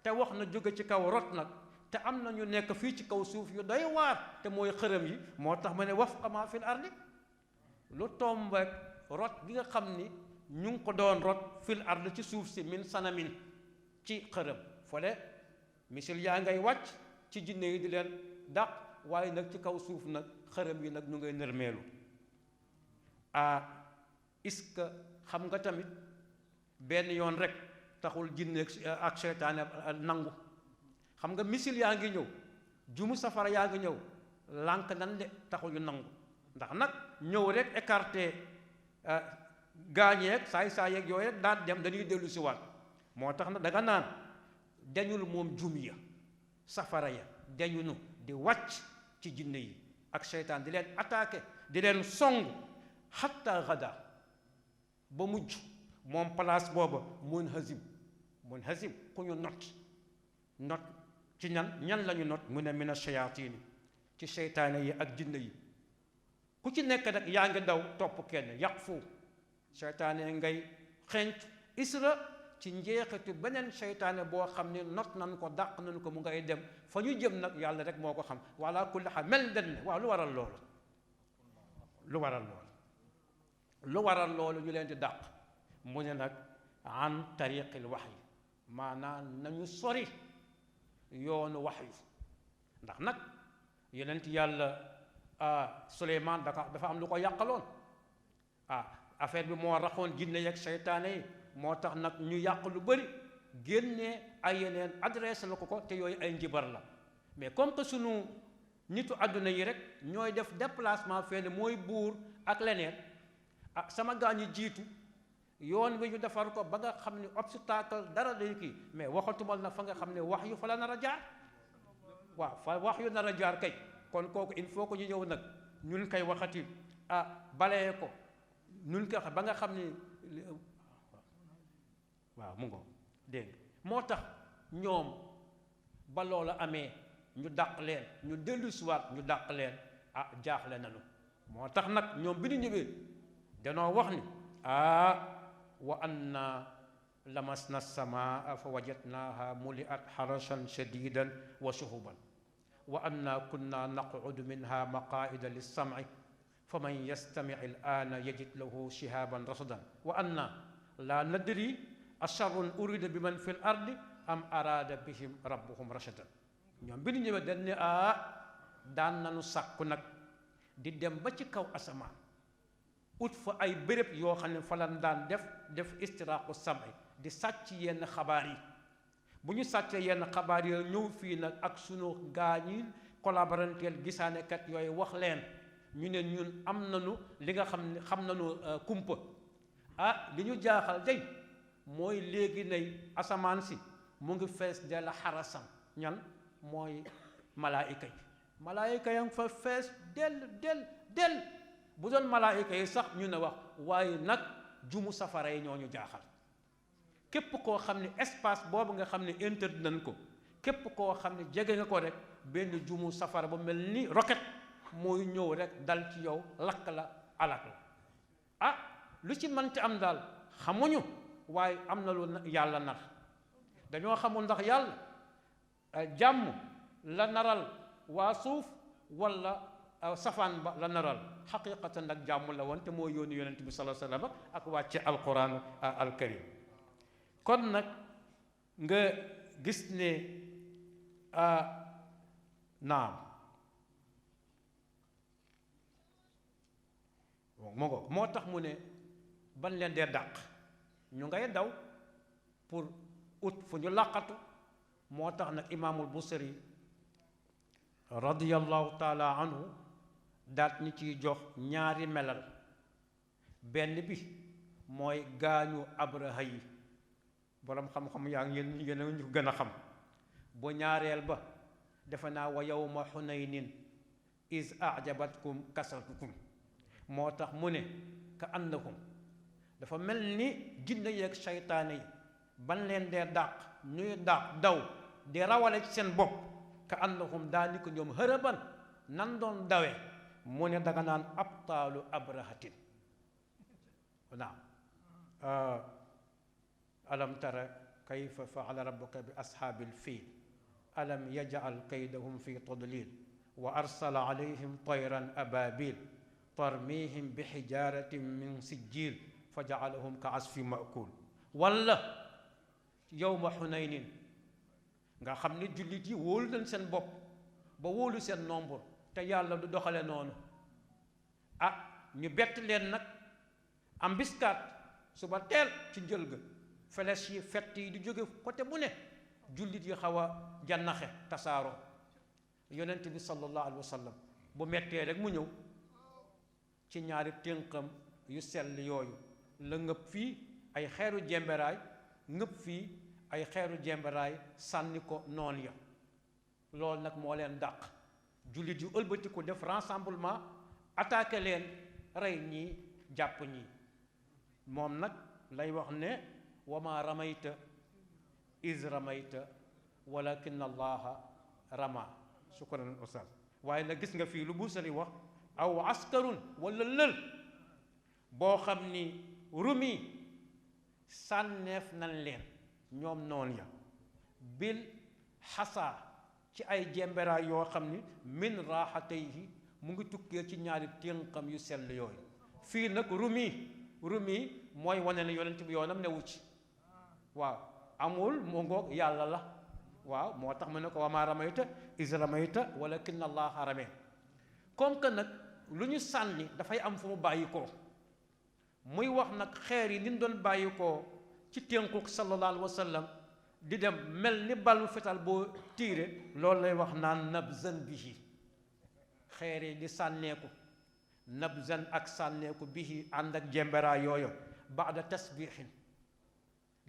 te wax na jóge ci kaw rot nag te am na ñu nekk fii ci kaw suuf yu doy waar te mooy xërëm yi moo tax ma ne wafqa maa fil ardi lu tombeek rot gi nga xam ni ñu ngi ko doon rot fil ardi ci suuf si min sanamin ci xërëm fële misil yaa ngay wàcc ci jinne yi di leen dàq waaye nag ci kaw suuf nag xërëm yi nag ñu ngay nërmeelu est-ce que xam nga tamit benn yoon rek taxul jinne ak seytaane nangu xam nga misil yaa ngi ñëw jumu safara yaa ngi ñëw lànk nan de taxul ñu nangu ndax nag ñëw rek écarté gaañeeg saay yeeg yooyu rek daan dem dañuy dellu si waat moo tax na danga naan dañul moom jum ya safara ya dañu nu di wàcc ci jinne yi ak seytaan di leen attaqué di leen song xatta gada ba mujj moom place booba munhazim ku ñu not ci ñan lañu not mu ne mina shayaatini ci seytaane yi ak jinne yi ku ci nekk nag yaa ngi daw topp kenn yàq fu seytaane ngay xenc isra ci njeexitu beneen seytaane boo xam ne not nan ko dàq nañ ko mu ngay dem fa ñu jëm nag yàlla rek moo ko xam wala kulli xaal mel den waaw lu waral loolu ñu leen di dàq mu ne nag an tariqil waxyi maanaam nañu sori yoonu waxyu ndax nag yonent yàlla Suleymaan dafa am lu ko yàqaloon affaire bi moo raxoon jinne yeeg seytaane yi moo tax nag ñu yàq lu bëri génnee ay yeneen adressé la ko te yooyu ay njibar la mais comme que sunu nitu àdduna yi rek ñooy def déplacement fenn mooy buur ak leneen sama gaa ñi jiitu yoon wi ñu defar ko ba nga xam ne obstacle dara day kii mais waxatumal na fa nga xam ne wax yu fa la nar a jaar waaw fa wax yu nar a jaar kay kon kooku il faut que ñu ñëw nag ñun koy waxati balee ko ñun ko ba nga xam ne waaw mu ngo dégg moo tax ñoom ba loola amee ñu dàq leen ñu dellu siwaat ñu dàq leen jaaxle nañu moo tax nag ñoom bi ñu ñëwee danoo wax ni wa anna lamasna samaa fa wajadnaha muliat harasan shadidan wa shuhuban wa anna kunna naqudu minha maqaida lissamci fa man yastamic al'ana yajid lahu shihaban rasadan wa anna la nadri asharrun urida bi man fil ardi am arada bihim rabbuhum rashadan ñoom bi ñu ñëwee dañ ne daan nañu sàkku nag di dem ba ci kaw asamaan ut fa ay béréb yoo xam ne fa lan daan def istiraaqu sam'i di sàcc yenn xabaar yi bu ñu sàccee yenn xabaar yi ñëw fii nag ak sunu gaañi collaborateur gisaanekat yooyu wax leen ñu ne ñun am nañu li nga xam nañu kumpa li ñu jaaxal day mooy léegi nay asamaan si mu ngi fees dell xarasam ñan mooy malaayika yi malaayika ya ngi fa fees del bu doon malaayika yi sax ñu ne wax waaye nag jumu safara yi ñoo ñu jaaxal képp koo xam ne espace boobu nga xam ne interdit nañ ko képp koo xam ne jege nga ko rek benn jumu safara bu mel ni roquette mooy ñëw rek dal ci yow lakk la alak la lu ci mënti am daal xamuñu waaye am na lu yàlla nar dañoo xamul ndax yàlla jàmm la naral waa suuf wala safaan ba la naral xaqiqatan nag jàmm la woon te moo yónni yonent bi sallallahu alayhi wa sallam ak wàcce alquran alkarim kon nag nga gis ne naam moo tax mu ne ban leen dee dàq ñu ngay daw pour ut fu ñu làqatu moo tax nag imaamul Busiri radiyallahu taala anhu daat ñi ciy jox ñaari melal benn bi mooy gaañu Abraha yi boroom xam-xam yaa ngi yéen a ñu ko gën a xam bu ñaareel ba defe naa wa yawma Xunaynin is ajabatkum kasratukum moo tax mu ne ka annakum dafa mel ni jinne yeeg seytaane yi ban leen dee dàq ñuy dàq daw di rawale ci seen bopp ka annahum daani ko ñoom hërëban nan doon dawe mu ne danga naan abtaalu abrahatin naam alam tara kayfa faala rabbuka bi ashaabil fiil alam yaj'al kaydahum fi tadlil wa arsala alayhim tayran ababil tarmihim bi xijaratin min sijjil fa ja'alahum ka asfi ma'kul wala yawma Xunaynin nga xam ne jullit yi wóolu nañ seen bopp ba wóolu seen nombre te yàlla du doxale noonu ñu bett leen nag embuscade suba teel ci njël ga flèche yi fett yi di jóge côté bu ne jullit yi xaw a jannaxe tasaaroo yonent bi sallallahu alayhi wa sallam bu mettee rek mu ñëw ci ñaari tënkam yu sell yooyu la ngëpp fii ay xeeru jemberaay ngëpp fii ay xeeru jemberaay sànni ko noon ya loolu nag moo leen dàq jullit yu ëlbatiku def rassemblement attaqué leen rey ñii jàpp ñii moom nag lay wax ne wa ma ramayta is ramayta walakin allaha rama shukran ustaz waaye nag gis nga fii lu Busiri wax aw askarun wala lël boo xam ni rumi sànneef nañ leen ñoom noon ya bil xasaa ci ay jemberaay yoo xam ni min raaxatayhi mu ngi tukkee ci ñaari ténqam yu sell yooyu fii nag rumi mooy wane ne yonent bi yoonam newu ci waaw amul mu ngoog yàlla la waaw moo tax mu ne ko wa maa ramayta is ramayta walakin allaha rame comme que nag lu ñu sànni dafay am fu mu bàyyi koo muy wax nag xeer yi ni ñu doon bàyyi koo ci ténquk sallallahu alayhi wa sallam di dem mel ni balu fetal boo tiire loolu lay wax naan nabzan bihi xeer yi di sànneeku nabzan ak sànneeku bihi ànd ak jembera yooyu baada tasbihin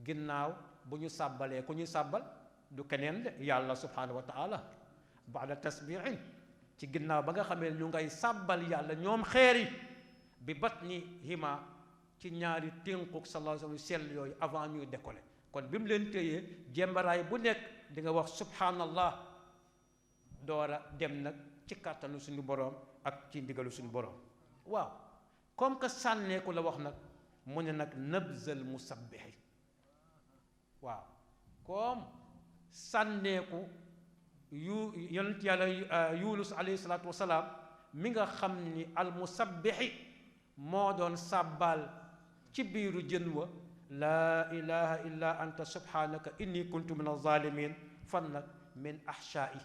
ginnaaw bu ñu sàbbalee ku ñuy sàbbal du keneen de yàlla subhanahu wa taala baada tasbihin ci ginnaaw ba nga xamee ñu ngay sàbbal yàlla ñoom xeer yi bi batni hima ci ñaari ténquk sallallahu alayhi wa sallam sell yooyu avant ñuy décoller kon bi mu leen téyee jembaraay bu nekk di nga wax subhanallah doora dem nag ci kàttanu suñu boroom ak ci ndigalu suñu boroom waaw comme que sànneeku la wax nag mu ne nag nabzal musabbihi waaw comme sànneeku yu yonent yàlla yunus alayhi salaatu wasalaam mi nga xam ni al musabbihi moo doon sàbbaal ci biiru jën wa laa ilaha illa anta subhanaka inni kuntu min alzalimin fan nag min ahshaa'i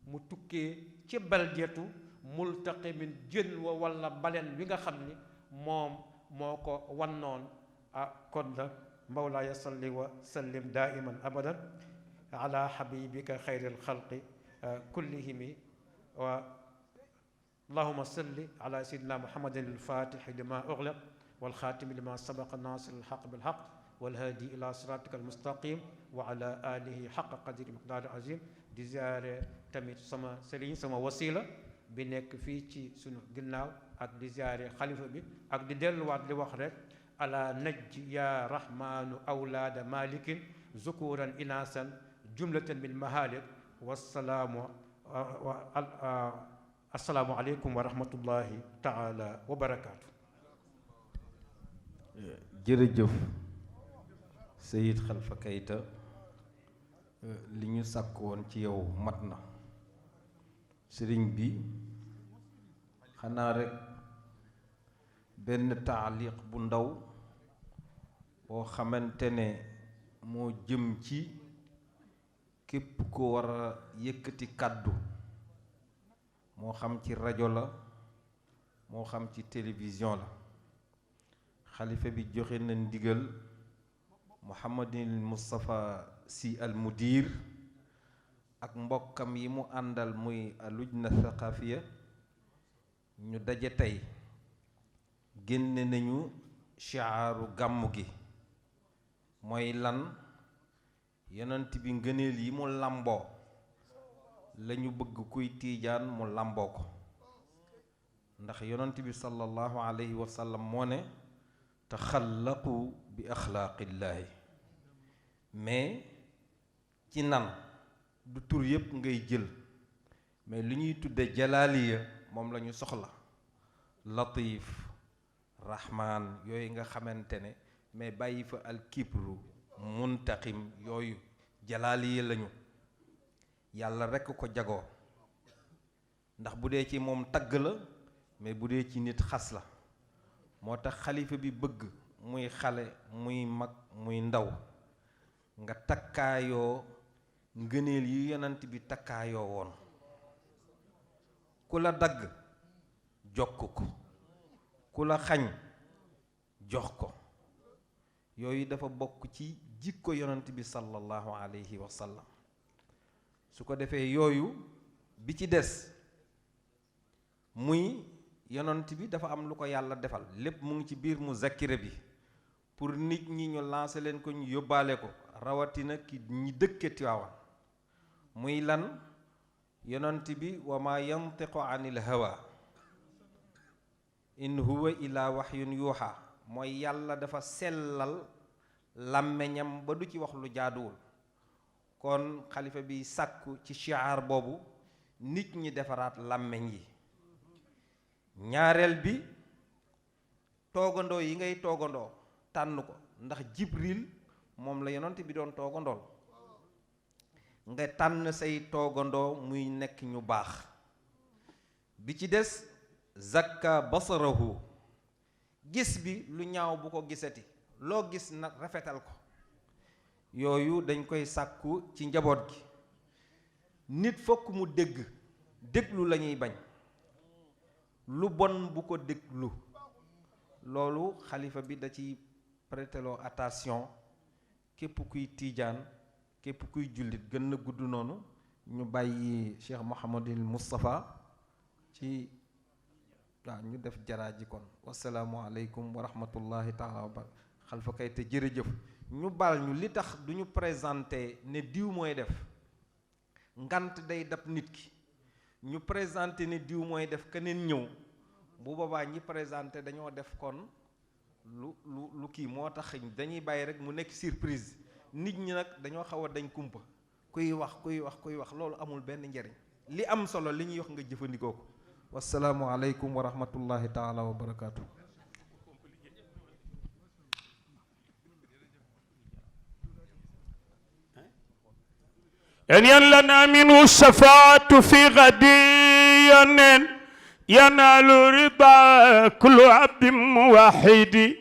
mu tukkee ci baljetu multaqimin jën wa walla baleen wi nga xam ni moom moo ko wannoon kon nag mawlaaya salli wa sallim daiman abadan ala habibika xayril xalqi kullihimi wa allahuma salli ala sayyidina muhammadin alfatixi lima uxliq walxaatimi lima sabaqa nasir alxaq bilxaq walhaadi ila siratika almustaqim wa ala alihi xaqa qadri miqdaari azim di ziyaare tamit sama sëriñ sama wasila bi nekk fii ci sunu ginnaaw ak di ziyaare xalifa bi ak di delluwaat di wax rek ala najj ya rahmanu awlaada malikin zukuran inasan jumlatan min mahalik wasalaamu assalaamu aleykum wa rahmatullahi taala wa barakaatu. jërëjëf Seyid Xalifa Keita, li ñu sàkk woon ci yow mat na. sëriñ bi xanaa rekk benn taaliq bu ndaw boo xamante ne moo jëm ci képp ko war a yëkkati kàddu, moo xam ci rajo la moo xam ci télévision la. xalifa bi joxe na ndigal Mouhamadul Moustapha Sy al Mudir ak mbokkam yi mu àndal muy alujna thaqafiya ñu daje tey génne nañu shiaaru gàmmu gi mooy lan yonent bi ngëneel yi mu làmboo lañu bëgg kuy tiijaan mu làmboo ko, ndax yonent bi sallallahu alayhi wa sallam moo ne taxallaqu bi axlaaqillaahi, mais ci nan du tur yépp ngay jël, mais lu ñuy tudde jalaaliya moom la ñu soxla, latif rahman yooyu nga xamante ne, mais bàyyi fa alkibru muntaqim yooyu jalaaliya lañu. yàlla rekk ko jagoo, ndax bu dee ci moom tagg la, mais bu dee ci nit xas la. moo tax xalifa bi bëgg muy xale muy mag muy ndaw nga takkaayoo ngëneel yi yonent bi takkaayoo woon. ku la dagg jokk ko, ku la xañ jox ko. yooyu dafa bokk ci jikko yonent bi sallallahu alayhi wa sallam. su ko defee yooyu bi ci des muy yonent bi dafa am lu ko yàlla defal, lépp mu ngi ci biir mu zakkira bi pour nit ñi ñu lancé leen ko, ñu yóbbaale ko, rawatina ki ñi dëkke Tiwaawan. muy lan yonent bi wa ma yantiqu anil hawa in huwa illa wahyun yuuxa, mooy yàlla dafa sellal làmmeñam ba du ci wax lu jaaduwul. kon xalifa bi sàkku ci shiar boobu nit ñi defaraat làmmeñ yi. ñaareel bi toogandoo yi ngay toogandoo tànn ko, ndax Jibril moom la yonent bi doon toogandool. nga tànn say toogandoo muy nekk ñu baax. bi ci des zakka basarahu, gis bi lu ñaaw bu ko gisati, loo gis nag rafetal ko. yooyu dañ koy sàkku ci njaboot gi. nit fokk mu déglu la ñuy bañ, lu bon bu ko déglu. loolu xalifa bi da ci prêteloo attention képp kuy tiijaan, képp kuy jullit. gën na gudd noonu, ñu bàyyi Cheikh Mouhamadul Moustapha ci waaw ñu def jaraa ji kon. wasalaamualeykum wa rahmatullahi taala wa barakatuh. Xalifa Keita jërëjëf. ñu baal ñu li tax du ñu présenté ne diw mooy def, ngant day dab nit ki. ñu présenté ne diw mooy def keneen ñëw, bu boobaa ñi présenté dañoo def kon lu kii. moo tax dañuy bàyyi rek mu nekk surprise. nit ñi nag dañoo xaw a dañ kumpa, kuy wax loolu amul benn njariñ. li am solo li ñuy wax nga jëfandikoo ko. wasalaamu aleykum wa rahmatullahi taala wa barakaatu. أن لنا منه الشفاعة في غد ينال رضا كل عبد موحد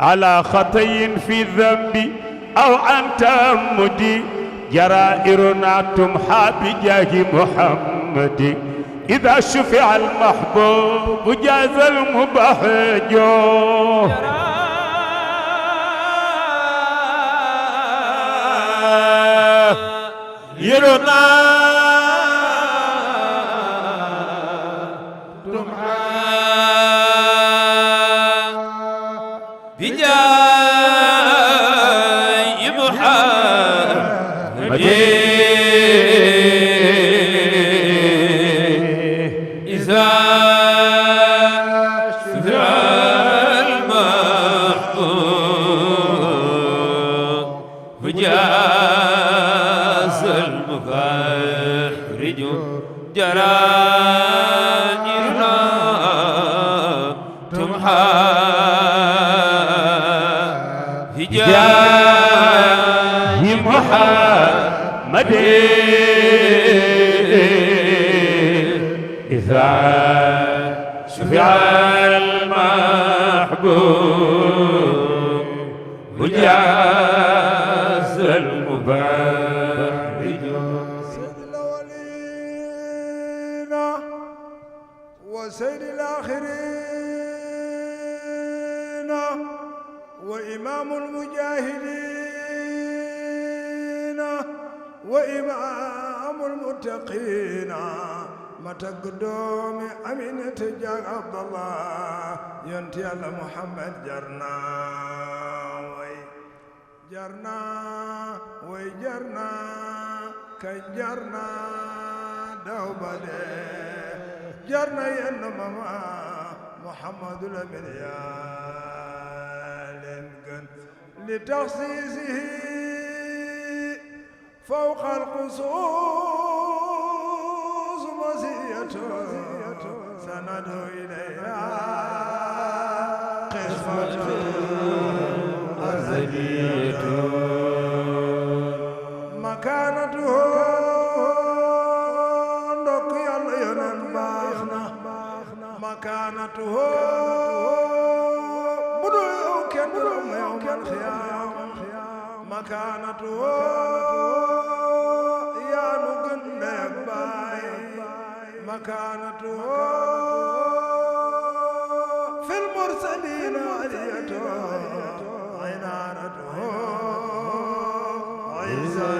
على خطي في ذنبي أو عن تأمدي جرائرنا تمحى بجاه محمد إذا شفع المحبوب جاز المباح جو يرنا محمد إذا شفع المحبوب وجاز المبارج سيد الأولين وسيد الآخرين وإمام المجاهدين وإمام المتقين ما تقدم أمين تجار عبد الله ينتي على محمد جرنا جرنا ويجرنا كجرنا دوبده جرنا ينما محمد الأمين لتخصيصه فوق القصوص مزيته سندعو إليها قسمة أزلية مكانته نقي العيون باخنا مكانته بدو كبر يوم القيامة مكانته يا نغن باي مكانته في المرسلين عليته عنانته عيسى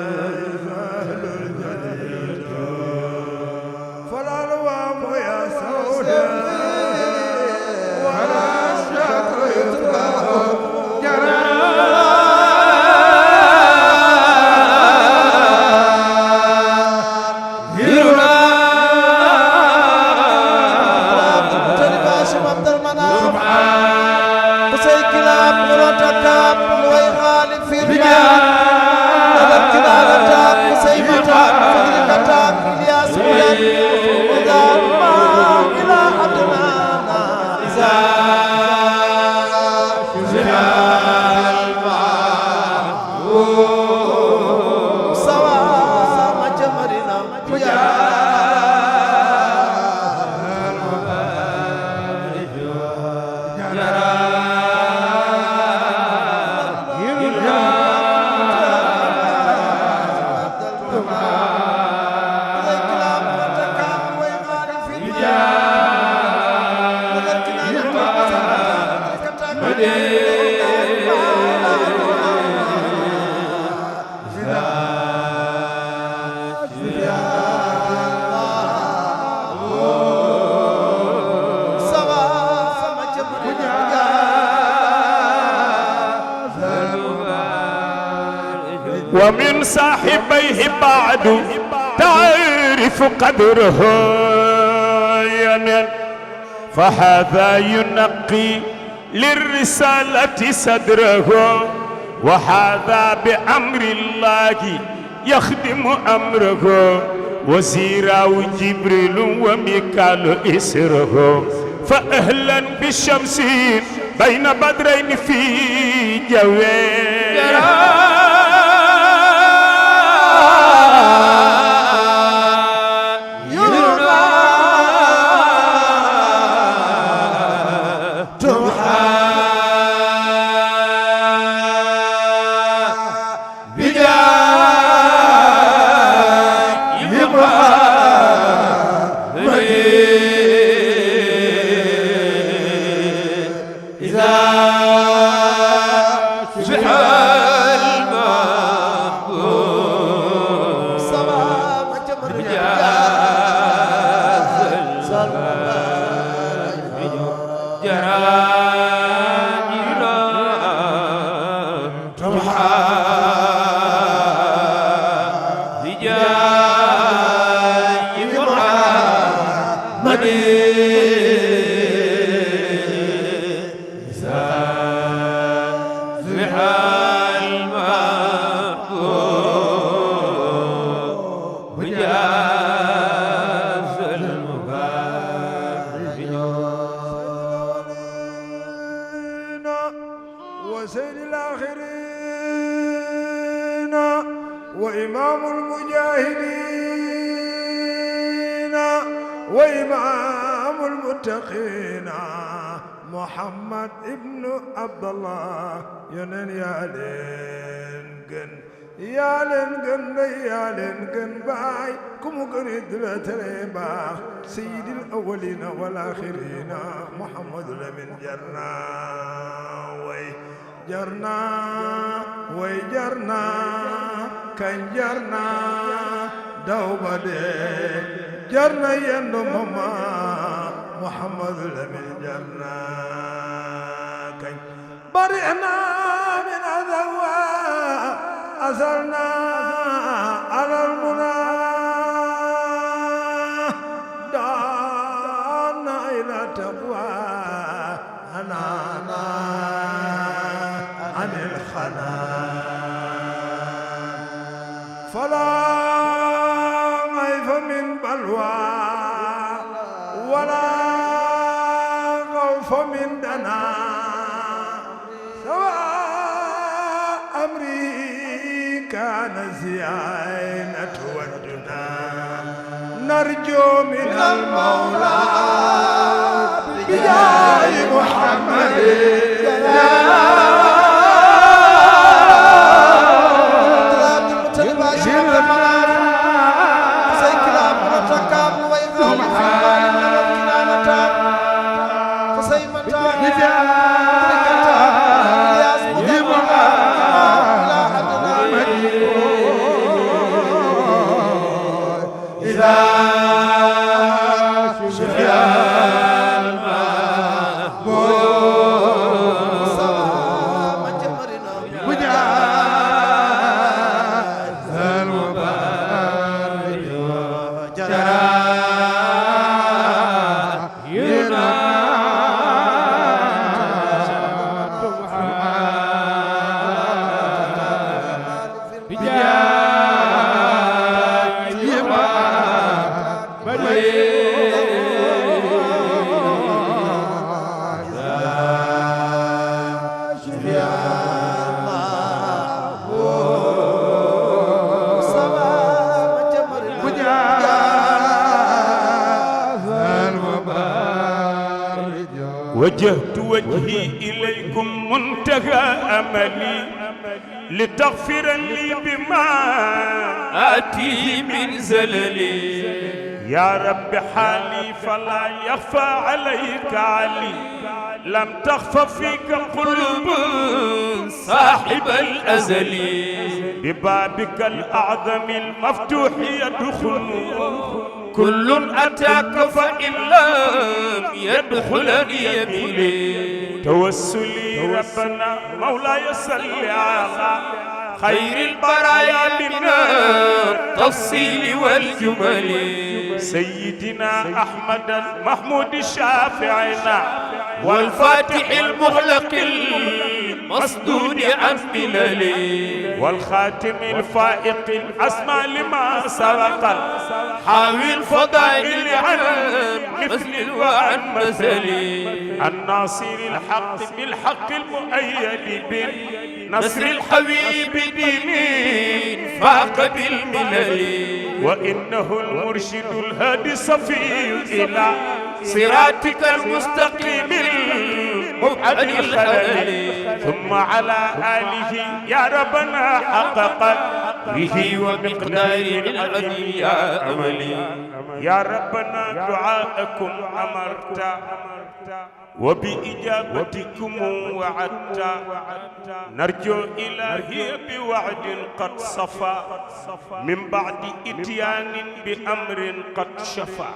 أهل الجليل فلا لوام يا سودا ولا شكر يطلق ومن صاحبيه بعد تعرف قدره فهذا ينقي للرسالة صدره وهذا بأمر الله يخدم أمره وزيرا جبريل وميكال إسره فأهلا بالشمس بين بدرين في جوين وسيد الآخرين وإمام المجاهدين وإمام المتقين محمد ابن عبد الله ينن يا لين جن باي كم كن تريبا سيد الأولين والآخرين محمد لمن جرنا وي جرنا كان جرنا دوبدي جرنا يندو ماما محمد لمن جرنا كان برئنا من عذاب أزلنا على المنى دعنا إلى تقوى أنانا عن الخنا فلا خيف من بلوى ولا خوف من دنا سواء أمري كان زيانة ودنا نرجو من المولى بجاه محمد وجهت وجهي إليكم منتهى أملي لتغفر لي بما آتي من زللي يا رب حالي فلا يخفى عليك علي لم تخف فيك قلوب صاحب الأزل ببابك الأعظم المفتوح يدخل كل أتاك فإن لم يدخل يميلي توسلي ربنا مولاي صل على خير البرايا من التفصيل والجمل سيدنا أحمد المحمود الشافعنا والفاتح المغلق المصدود عن مللي والخاتم الفائق الأسمى لما سبق حاوي الفضائل عن مثل وعن مثلي الناصر الحق بالحق المؤيد بالنصر الحبيب دين فاق بالملل وإنه المرشد الهادي الصفي إلى صراطك المستقيم المبعد الخلل ثم على آله يا ربنا حق قدره ومقداره العظيم يا أملي يا ربنا دعاءكم أمرت وبإجابتكم وعدت نرجو إلهي بوعد قد صفى من بعد إتيان بأمر قد شفى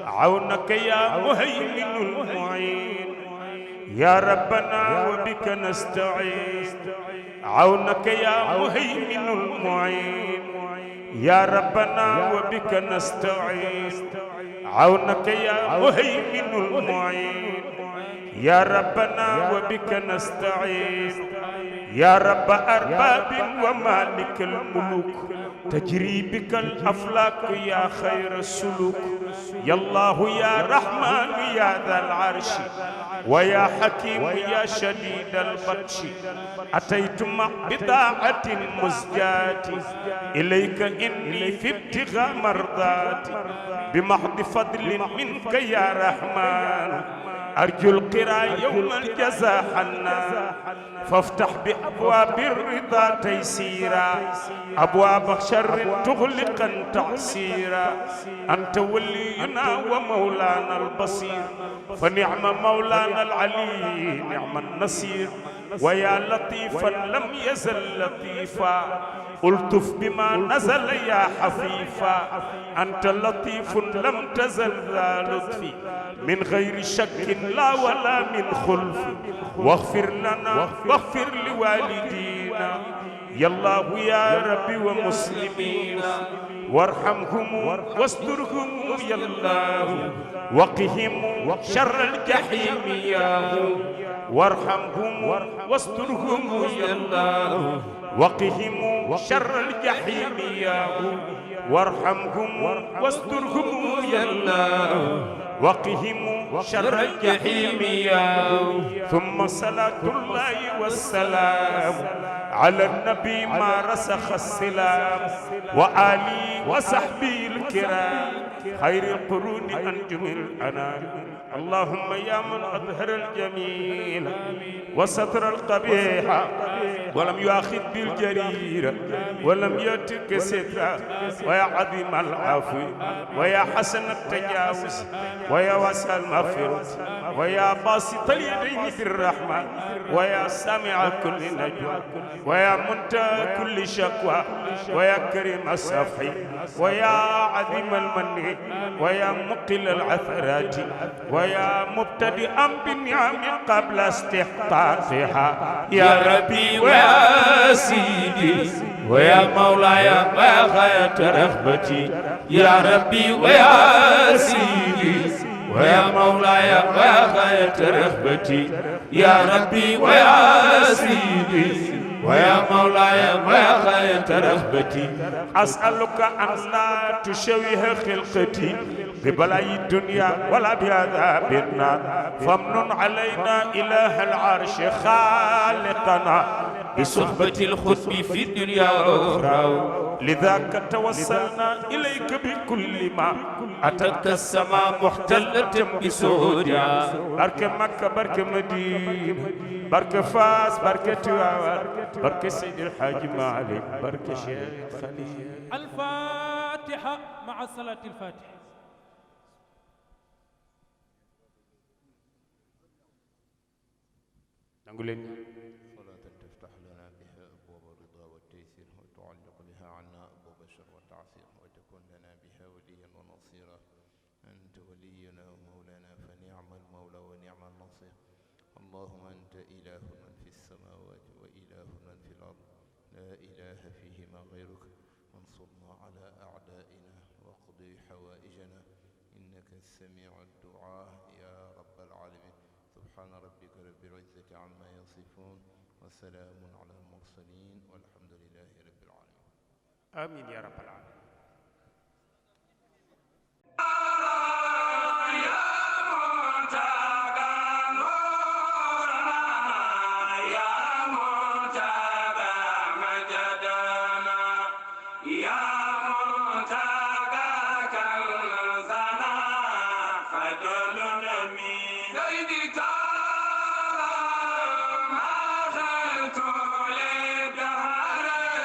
عونك يا مهيمن المعين يا ربنا وبك نستعين عونك يا مهيمن المعين يا ربنا وبك نستعين عونك يا مهيمن المعين يا ربنا وبك نستعين يا رب أرباب ومالك الملوك تجري بك الأفلاك يا خير السلوك يا الله يا رحمن يا ذا العرش ويا حكيم يا شديد البطش أتيت مع بضاعة مزجاة إليك إني في ابتغاء مرضاتي بمحض فضل منك يا رحمن أرجو القرى يوم الجزاء حنا فافتح بأبواب الرضا تيسيرا أبواب شر تغلقا تعسيرا أنت ولينا ومولانا البصير فنعم مولانا العلي نعم النصير ويا لطيفا لم يزل لطيفا ألطف بما نزل يا حفيفا أنت لطيف لم تزل ذا لطفي من غير شك لا ولا من خلف واغفر لنا واغفر لوالدينا يا الله يا ربي ومسلمين وارحمهم واسترهم يا الله وقهم شر الجحيم يا وارحمهم واسترهم يا الله وقهم شر الجحيم يا وارحمهم واسترهم يا الله وقهم شر الجحيم يا ثم صلاة الله والسلام على النبي ما رسخ السلام وآله وصحبه الكرام خير القرون أنجم الأنام اللهم يا من أظهر الجميل وستر القبيح ولم يؤاخذ بالجرير ولم يترك سترا ويا عظيم العفو ويا حسن التجاوز ويا واسع المغفرة ويا باسط اليدين بالرحمة ويا سامع كل نجوى ويا منتهى كل شكوى ويا كريم الصفح ويا عظيم المن ويا مقل العثرات ويا مبتدئا بالنعم قبل استحقاقها يا ربي ويا سيدي ويا مولاي ويا غاية رغبتي يا ربي ويا سيدي ويا مولاي ويا غاية رغبتي يا ربي ويا سيدي ويا مولاي ويا غاية رغبتي أسألك أن لا تشوه خلقتي ببلاء الدنيا ولا بعذاب النار فامنن علينا إله العرش خالقنا بصحبة الخطب في الدنيا والأخرى لذاك توصلنا إليك بكل ما أتتك السماء محتلة بسوريا بركة مكة بركة مدينة بركة فاس بركة تواوار بركة سيد الحاج مالك بركة شيخ خليل الفاتحة مع صلاة الفاتحة. نقول صلاة تفتح لنا بها أبواب الرضا والتيسير وتعلق بها عنا أبواب الشر والتعسير وتكون لنا بها وليا ونصيرا أنت ولينا ومولانا فنعم المولى ونعم النصير اللهم أنت إله من في السماوات وإله من في الأرض لا إله فيهما غيرك وانصرنا على أعدائنا واقضي حوائجنا إنك السميع الدعاء يا رب العالمين سبحان ربك رب العزة عما يصفون وسلام على المرسلين والحمد لله رب العالمين آمين يا رب العالمين. Lady